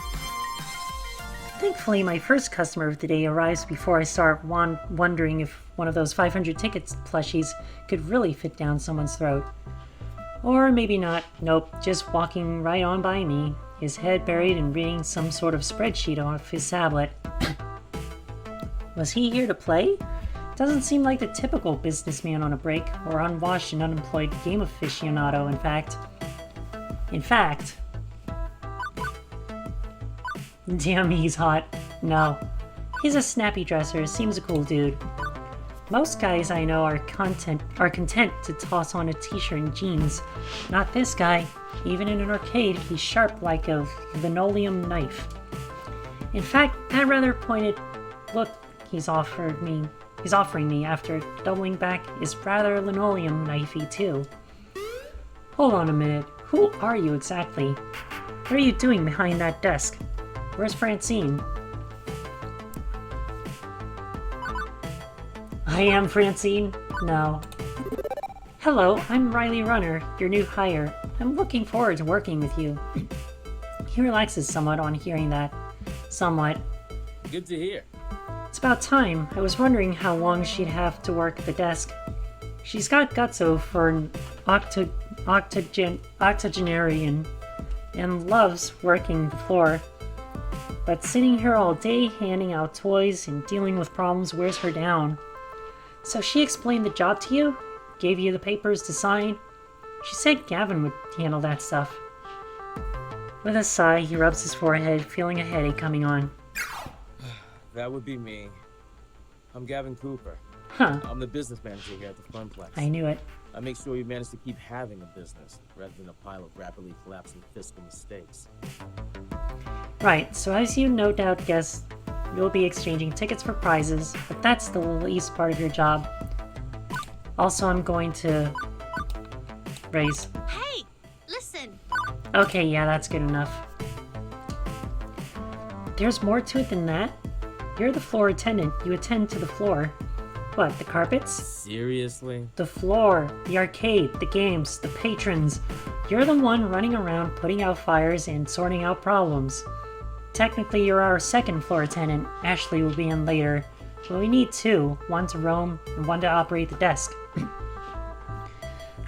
Thankfully, my first customer of the day arrives before I start wondering if one of those 500 tickets plushies could really fit down someone's throat. Or maybe not. Nope, just walking right on by me, his head buried and reading some sort of spreadsheet off his tablet. Was he here to play? Doesn't seem like the typical businessman on a break, or unwashed and unemployed game aficionado, in fact. Damn, he's hot. No. He's a snappy dresser, seems a cool dude. Most guys I know are content to toss on a t-shirt and jeans. Not this guy. Even in an arcade, he's sharp like a linoleum knife. In fact, that rather pointed look he's offering me after doubling back is rather linoleum knifey too. Hold on a minute. Who are you exactly? What are you doing behind that desk? Where's Francine? I am Francine? No. Hello, I'm Riley Runner, your new hire. I'm looking forward to working with you. He relaxes somewhat on hearing that. Somewhat. Good to hear. It's about time. I was wondering how long she'd have to work at the desk. She's got gutso for an octogenarian and loves working the floor. But sitting here all day handing out toys and dealing with problems wears her down. So she explained the job to you? Gave you the papers to sign? She said Gavin would handle that stuff. With a sigh, he rubs his forehead, feeling a headache coming on. That would be me. I'm Gavin Cooper. Huh. I'm the business manager here at the Funplex. I knew it. I make sure you manage to keep having a business, rather than a pile of rapidly collapsing fiscal mistakes. Right, so as you no doubt guessed, you'll be exchanging tickets for prizes, but that's the least part of your job. Also, I'm going to raise. Hey, listen. Okay, yeah, that's good enough. There's more to it than that. You're the floor attendant. You attend to the floor. What, the carpets? Seriously? The floor, the arcade, the games, the patrons. You're the one running around putting out fires and sorting out problems. Technically, you're our second floor attendant. Ashley will be in later. But we need two, one to roam and one to operate the desk.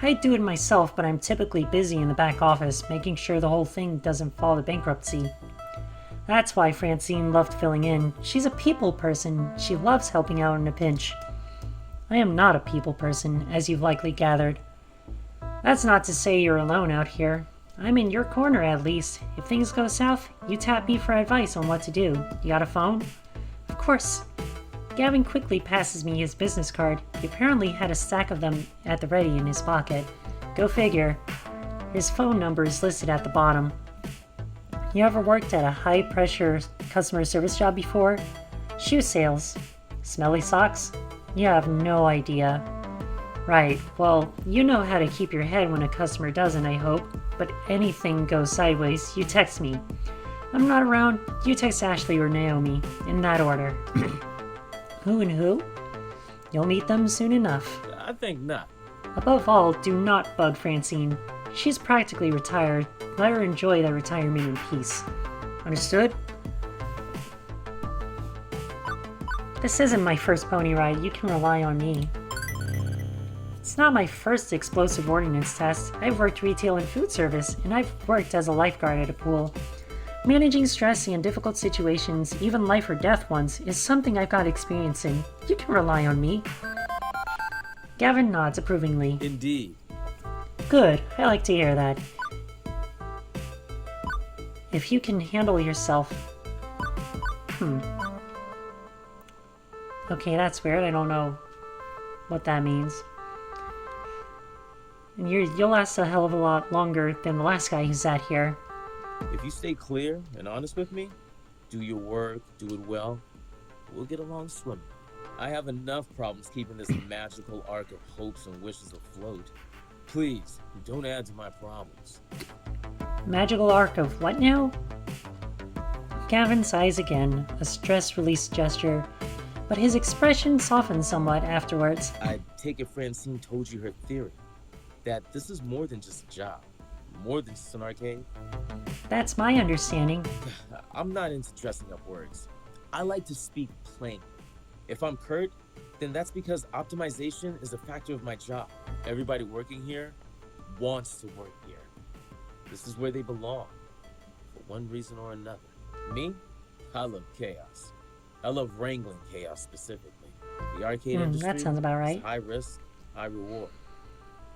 I do it myself, but I'm typically busy in the back office, making sure the whole thing doesn't fall to bankruptcy. That's why Francine loved filling in. She's a people person. She loves helping out in a pinch. I am not a people person, as you've likely gathered. That's not to say you're alone out here. I'm in your corner at least. If things go south, you tap me for advice on what to do. You got a phone? Of course. Gavin quickly passes me his business card. He apparently had a stack of them at the ready in his pocket. Go figure. His phone number is listed at the bottom. You ever worked at a high-pressure customer service job before? Shoe sales. Smelly socks? You have no idea. Right, well, you know how to keep your head when a customer doesn't, I hope. But anything goes sideways, you text me. I'm not around, you text Ashley or Naomi, in that order. Who and who? You'll meet them soon enough. I think not. Above all, do not bug Francine. She's practically retired. Let her enjoy that retirement in peace. Understood? This isn't my first pony ride. You can rely on me. It's not my first explosive ordnance test. I've worked retail and food service, and I've worked as a lifeguard at a pool. Managing stress and difficult situations, even life or death ones, is something I've got experience in. You can rely on me. Gavin nods approvingly. Indeed. Good, I like to hear that. If you can handle yourself... Okay, that's weird. I don't know what that means. And you'll last a hell of a lot longer than the last guy who sat here. If you stay clear and honest with me, do your work, do it well, we'll get along swimming. I have enough problems keeping this magical arc of hopes and wishes afloat. Please, don't add to my problems. Magical arc of what now? Gavin sighs again, a stress release gesture, but his expression softens somewhat afterwards. I take it Francine told you her theory, that this is more than just a job, more than just an arcade. That's my understanding. I'm not into dressing up words. I like to speak plain. If I'm curt, then that's because optimization is a factor of my job. Everybody working here wants to work here. This is where they belong, for one reason or another. Me? I love chaos. I love wrangling chaos specifically. The arcade industry that sounds about right. is high risk, high reward.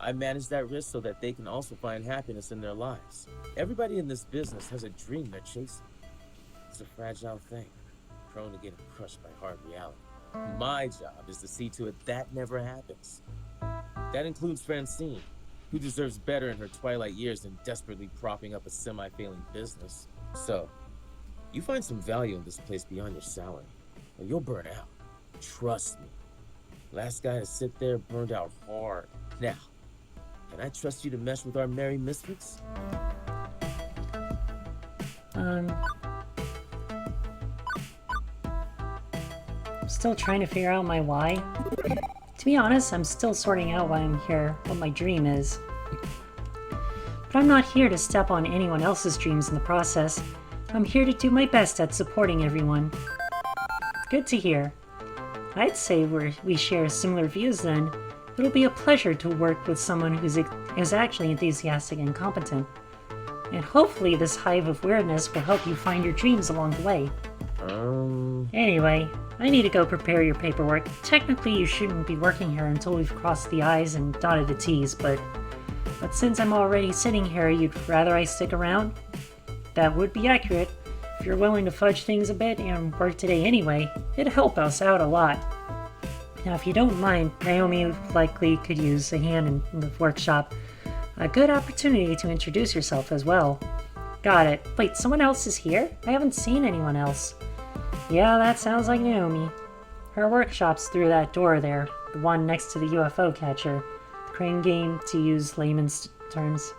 I manage that risk so that they can also find happiness in their lives. Everybody in this business has a dream they're chasing. It's a fragile thing, prone to getting crushed by hard reality. My job is to see to it that never happens. That includes Francine, who deserves better in her twilight years than desperately propping up a semi-failing business. So, you find some value in this place beyond your salary, or you'll burn out. Trust me. Last guy to sit there burned out hard. Now, can I trust you to mesh with our merry misfits? Still trying to figure out my why. To be honest, I'm still sorting out why I'm here, what my dream is. But I'm not here to step on anyone else's dreams in the process. I'm here to do my best at supporting everyone. Good to hear. I'd say we share similar views then. It'll be a pleasure to work with someone who's actually enthusiastic and competent. And hopefully this hive of weirdness will help you find your dreams along the way. Anyway, I need to go prepare your paperwork. Technically, you shouldn't be working here until we've crossed the I's and dotted the T's, but since I'm already sitting here, you'd rather I stick around? That would be accurate. If you're willing to fudge things a bit and work today anyway, it'd help us out a lot. Now, if you don't mind, Naomi likely could use a hand in the workshop. A good opportunity to introduce yourself as well. Got it. Wait, someone else is here? I haven't seen anyone else. Yeah, that sounds like Naomi. Her workshop's through that door there, the one next to the UFO catcher. The crane game, to use layman's terms.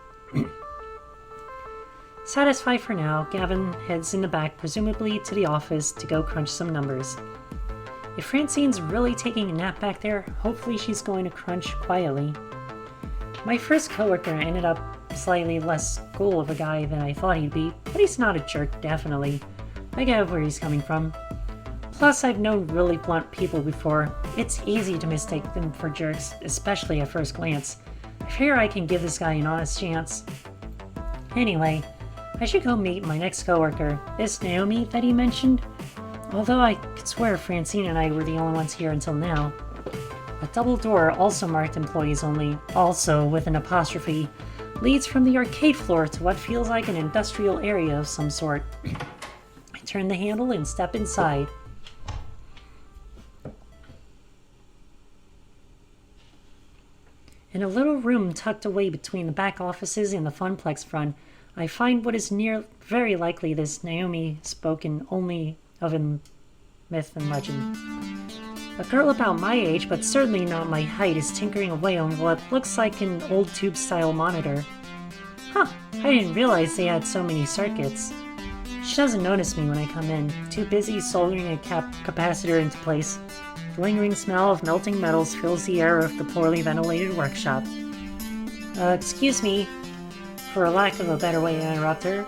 Satisfied for now, Gavin heads in the back, presumably to the office, to go crunch some numbers. If Francine's really taking a nap back there, hopefully she's going to crunch quietly. My first coworker ended up slightly less cool of a guy than I thought he'd be, but he's not a jerk, definitely. I get where he's coming from. Plus, I've known really blunt people before. It's easy to mistake them for jerks, especially at first glance. I figure I can give this guy an honest chance. Anyway, I should go meet my next coworker, this Naomi that he mentioned. Although I could swear Francine and I were the only ones here until now. A double door, also marked employees only, also with an apostrophe, leads from the arcade floor to what feels like an industrial area of some sort. I turn the handle and step inside. In a little room tucked away between the back offices and the Funplex front, I find what is very likely this Naomi spoken only of in myth and legend. A girl about my age, but certainly not my height, is tinkering away on what looks like an old tube-style monitor. Huh, I didn't realize they had so many circuits. She doesn't notice me when I come in, too busy soldering a capacitor into place. The lingering smell of melting metals fills the air of the poorly ventilated workshop. Excuse me, for a lack of a better way to interrupt her.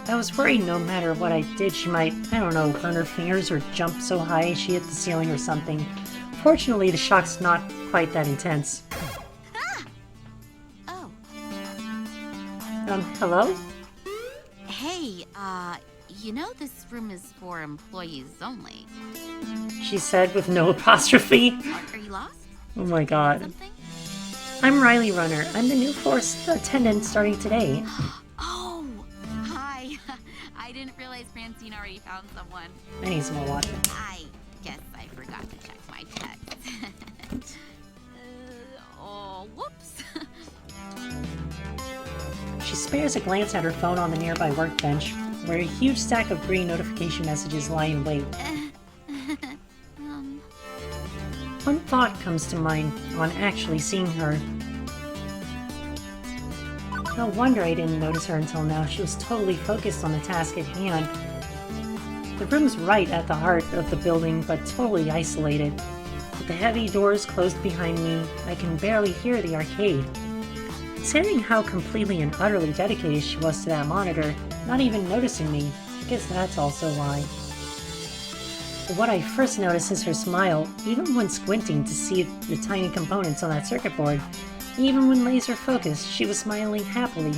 I was worried no matter what I did she might, I don't know, burn her fingers or jump so high she hit the ceiling or something. Fortunately, the shock's not quite that intense. Oh. Hello? Hey, you know this room is for employees only. She said with no apostrophe. Are you lost? Oh my god. Something? I'm Riley Runner. I'm the new force attendant starting today. Oh, hi. I didn't realize Francine already found someone. I need some more water. I guess I forgot to check my text. Oh, whoops. She spares a glance at her phone on the nearby workbench, where a huge stack of green notification messages lie in wait. One thought comes to mind on actually seeing her. No wonder I didn't notice her until now. She was totally focused on the task at hand. The room's right at the heart of the building, but totally isolated. With the heavy doors closed behind me, I can barely hear the arcade. Considering how completely and utterly dedicated she was to that monitor, not even noticing me, I guess that's also why. But what I first notice is her smile, even when squinting to see the tiny components on that circuit board. Even when laser focused, she was smiling happily.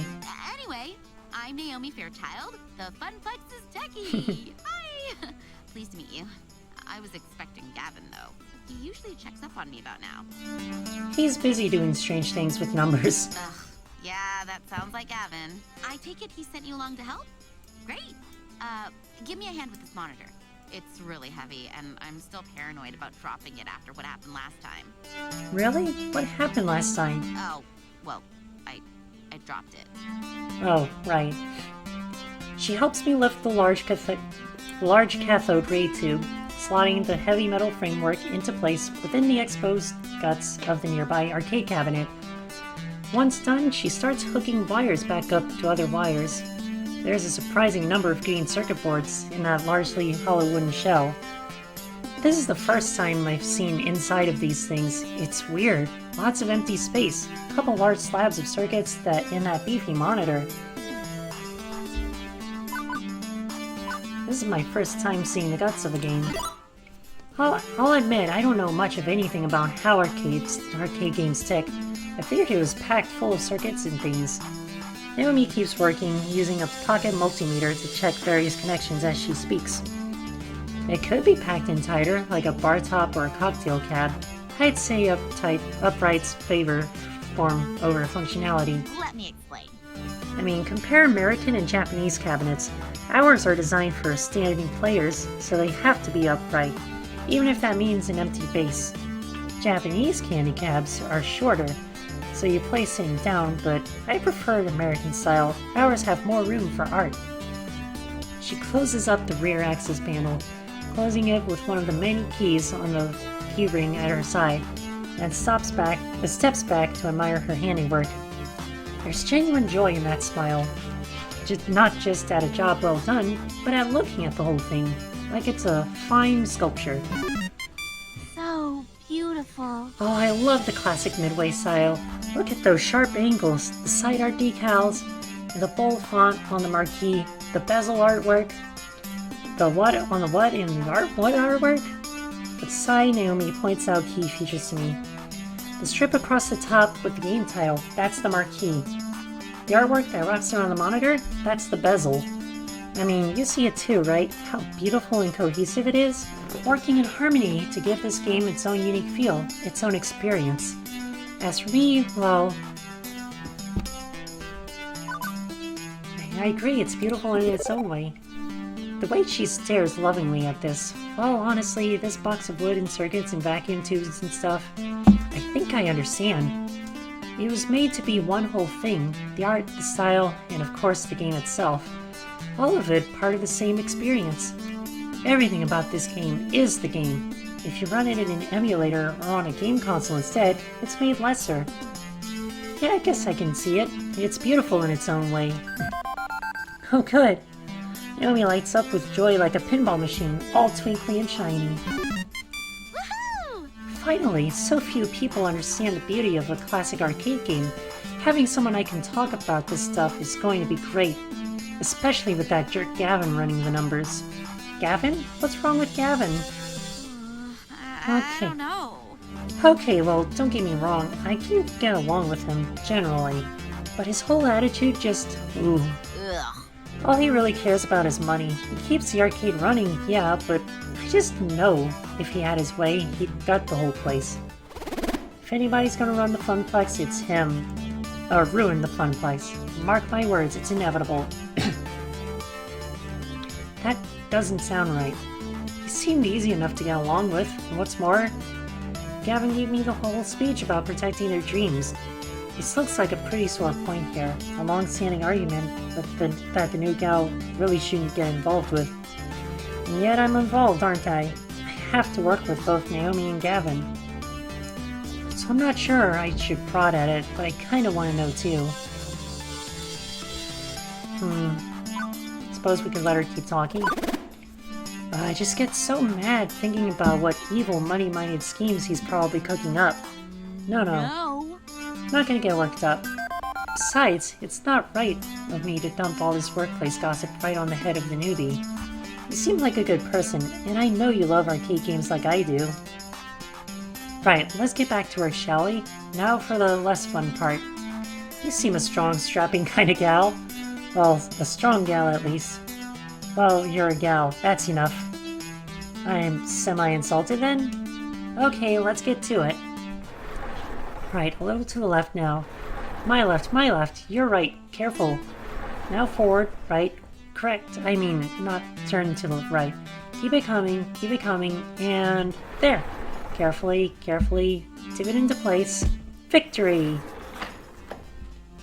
Anyway, I'm Naomi Fairchild, the Funplex's techie. Hi! Pleased to meet you. I was expecting Gavin, though. He usually checks up on me about now. He's busy doing strange things with numbers. Ugh, yeah, that sounds like Gavin. I take it he sent you along to help? Great. Give me a hand with this monitor. It's really heavy, and I'm still paranoid about dropping it after what happened last time. Really? What happened last time? Oh, well, I dropped it. Oh, right. She helps me lift the large cathode ray tube, slotting the heavy metal framework into place within the exposed guts of the nearby arcade cabinet. Once done, she starts hooking wires back up to other wires. There's a surprising number of green circuit boards in that largely hollow wooden shell. This is the first time I've seen inside of these things. It's weird. Lots of empty space. A couple large slabs of circuits that in that beefy monitor. This is my first time seeing the guts of a game. I'll admit, I don't know much of anything about how arcade games tick. I figured it was packed full of circuits and things. Naomi keeps working, using a pocket multimeter to check various connections as she speaks. It could be packed in tighter, like a bar top or a cocktail cab. I'd say upright's favor form over functionality. Let me explain. I mean, compare American and Japanese cabinets. Ours are designed for standing players, so they have to be upright, even if that means an empty base. Japanese candy cabs are shorter, so you play sitting down, but I prefer the American style. Ours have more room for art. She closes up the rear access panel, closing it with one of the many keys on the key ring at her side, and steps back to admire her handiwork. There's genuine joy in that smile. Not just at a job well done, but at looking at the whole thing, like it's a fine sculpture. So beautiful. Oh, I love the classic Midway style. Look at those sharp angles, the side art decals, the bold font on the marquee, the bezel artwork, the what on the what in the what artwork? But side Naomi points out key features to me. The strip across the top with the game title, that's the marquee. The artwork that wraps around the monitor, that's the bezel. I mean, you see it too, right? How beautiful and cohesive it is? Working in harmony to give this game its own unique feel, its own experience. As for me, well... I agree, it's beautiful in its own way. The way she stares lovingly at this, well, honestly, this box of wood and circuits and vacuum tubes and stuff, I think I understand. It was made to be one whole thing, the art, the style, and of course the game itself. All of it part of the same experience. Everything about this game is the game. If you run it in an emulator or on a game console instead, it's made lesser. Yeah, I guess I can see it. It's beautiful in its own way. Oh good. Naomi lights up with joy like a pinball machine, all twinkly and shiny. Woohoo! Finally, so few people understand the beauty of a classic arcade game. Having someone I can talk about this stuff is going to be great. Especially with that jerk Gavin running the numbers. Gavin? What's wrong with Gavin? I Okay. don't know. Okay, well, don't get me wrong, I can get along with him, generally. But his whole attitude just... ooh. Ugh. All he really cares about is money. He keeps the arcade running, yeah, but I just know if he had his way, he'd gut the whole place. If anybody's gonna run the Funplex, it's him. Or ruin the Funplex. Mark my words, it's inevitable. That doesn't sound right. He seemed easy enough to get along with, and what's more, Gavin gave me the whole speech about protecting their dreams. This looks like a pretty sore point here, a long-standing argument that the new gal really shouldn't get involved with. And yet I'm involved, aren't I? I have to work with both Naomi and Gavin. So I'm not sure I should prod at it, but I kinda wanna know too. Suppose we could let her keep talking? I just get so mad thinking about what evil money-minded schemes he's probably cooking up. No. Not gonna get worked up. Besides, it's not right of me to dump all this workplace gossip right on the head of the newbie. You seem like a good person, and I know you love arcade games like I do. Right, let's get back to work, shall we? Now for the less fun part. You seem a strong, strapping kind of gal. Well, a strong gal at least. Well, you're a gal, that's enough. I'm semi-insulted then? Okay, let's get to it. Right, a little to the left now. My left, you're right, careful. Now forward, right, correct, I mean, not turn to the right. Keep it coming, and there. Carefully, tip it into place. Victory!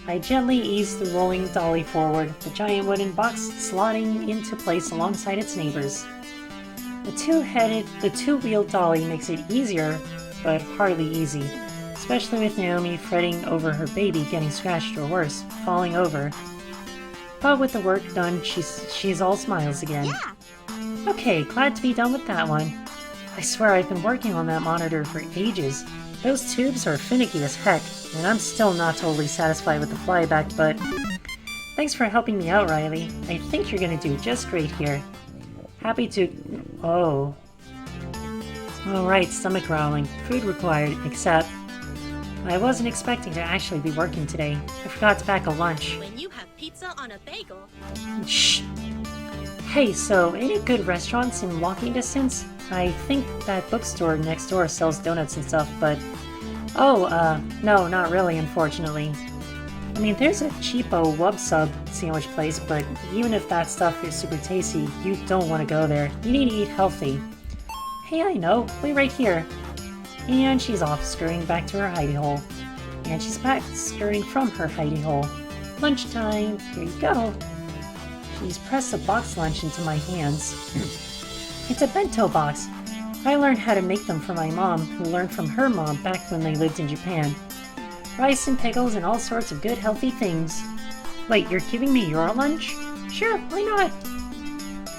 I gently eased the rolling dolly forward, the giant wooden box slotting into place alongside its neighbors. The two-wheeled dolly makes it easier, but hardly easy, especially with Naomi fretting over her baby getting scratched or worse, falling over. But with the work done, she's all smiles again. Yeah. Okay, glad to be done with that one. I swear I've been working on that monitor for ages. Those tubes are finicky as heck, and I'm still not totally satisfied with the flyback, but... Thanks for helping me out, Riley. I think you're gonna do just great here. Happy to... Oh. Alright, stomach growling. Food required, except... I wasn't expecting to actually be working today. I forgot to pack a lunch. When you have pizza on a bagel, Shh! Hey, so any good restaurants in walking distance? I think that bookstore next door sells donuts and stuff, but... Oh, no, not really, unfortunately. I mean, there's a cheapo Wub Sub sandwich place, but even if that stuff is super tasty, you don't want to go there. You need to eat healthy. Hey, I know. Wait right here. And she's off, scurrying back to her hidey hole. And she's back, scurrying from her hidey hole. Lunchtime. Here you go. She's pressed a box lunch into my hands. It's a bento box. I learned how to make them from my mom, who learned from her mom back when they lived in Japan. Rice and pickles and all sorts of good healthy things. Wait, you're giving me your lunch? Sure, why not?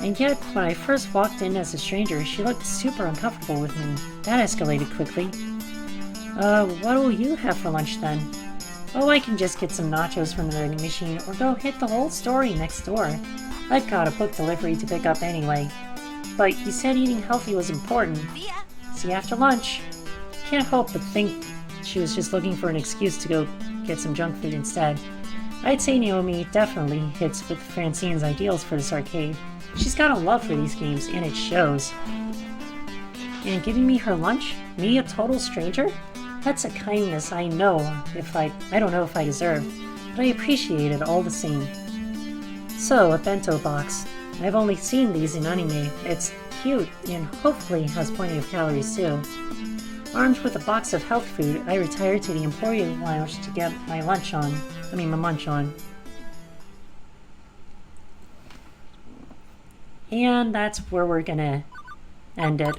And yet, when I first walked in as a stranger, she looked super uncomfortable with me. That escalated quickly. What will you have for lunch then? Oh, I can just get some nachos from the vending machine or go hit the whole story next door. I've got a book delivery to pick up anyway. But you said eating healthy was important. See you after lunch. Can't help but think she was just looking for an excuse to go get some junk food instead. I'd say Naomi definitely hits with Francine's ideals for this arcade. She's got a love for these games, and it shows. And giving me her lunch? Me, a total stranger? That's a kindness I don't know if I deserve, but I appreciate it all the same. So, a bento box. I've only seen these in anime. It's cute, and hopefully has plenty of calories too. Armed with a box of health food, I retired to the Emporium Lounge to get my munch on. And that's where we're gonna end it.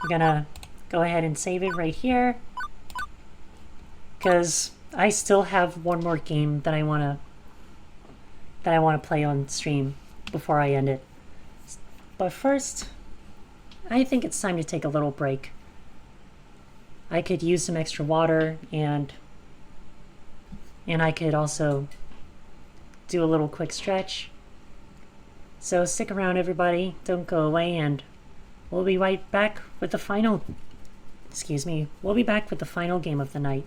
We're gonna go ahead and save it right here, because I still have one more game that I wanna play on stream before I end it. But first, I think it's time to take a little break. I could use some extra water, and I could also do a little quick stretch. So stick around, everybody. Don't go away, and we'll be right back with the final... We'll be back with the final game of the night.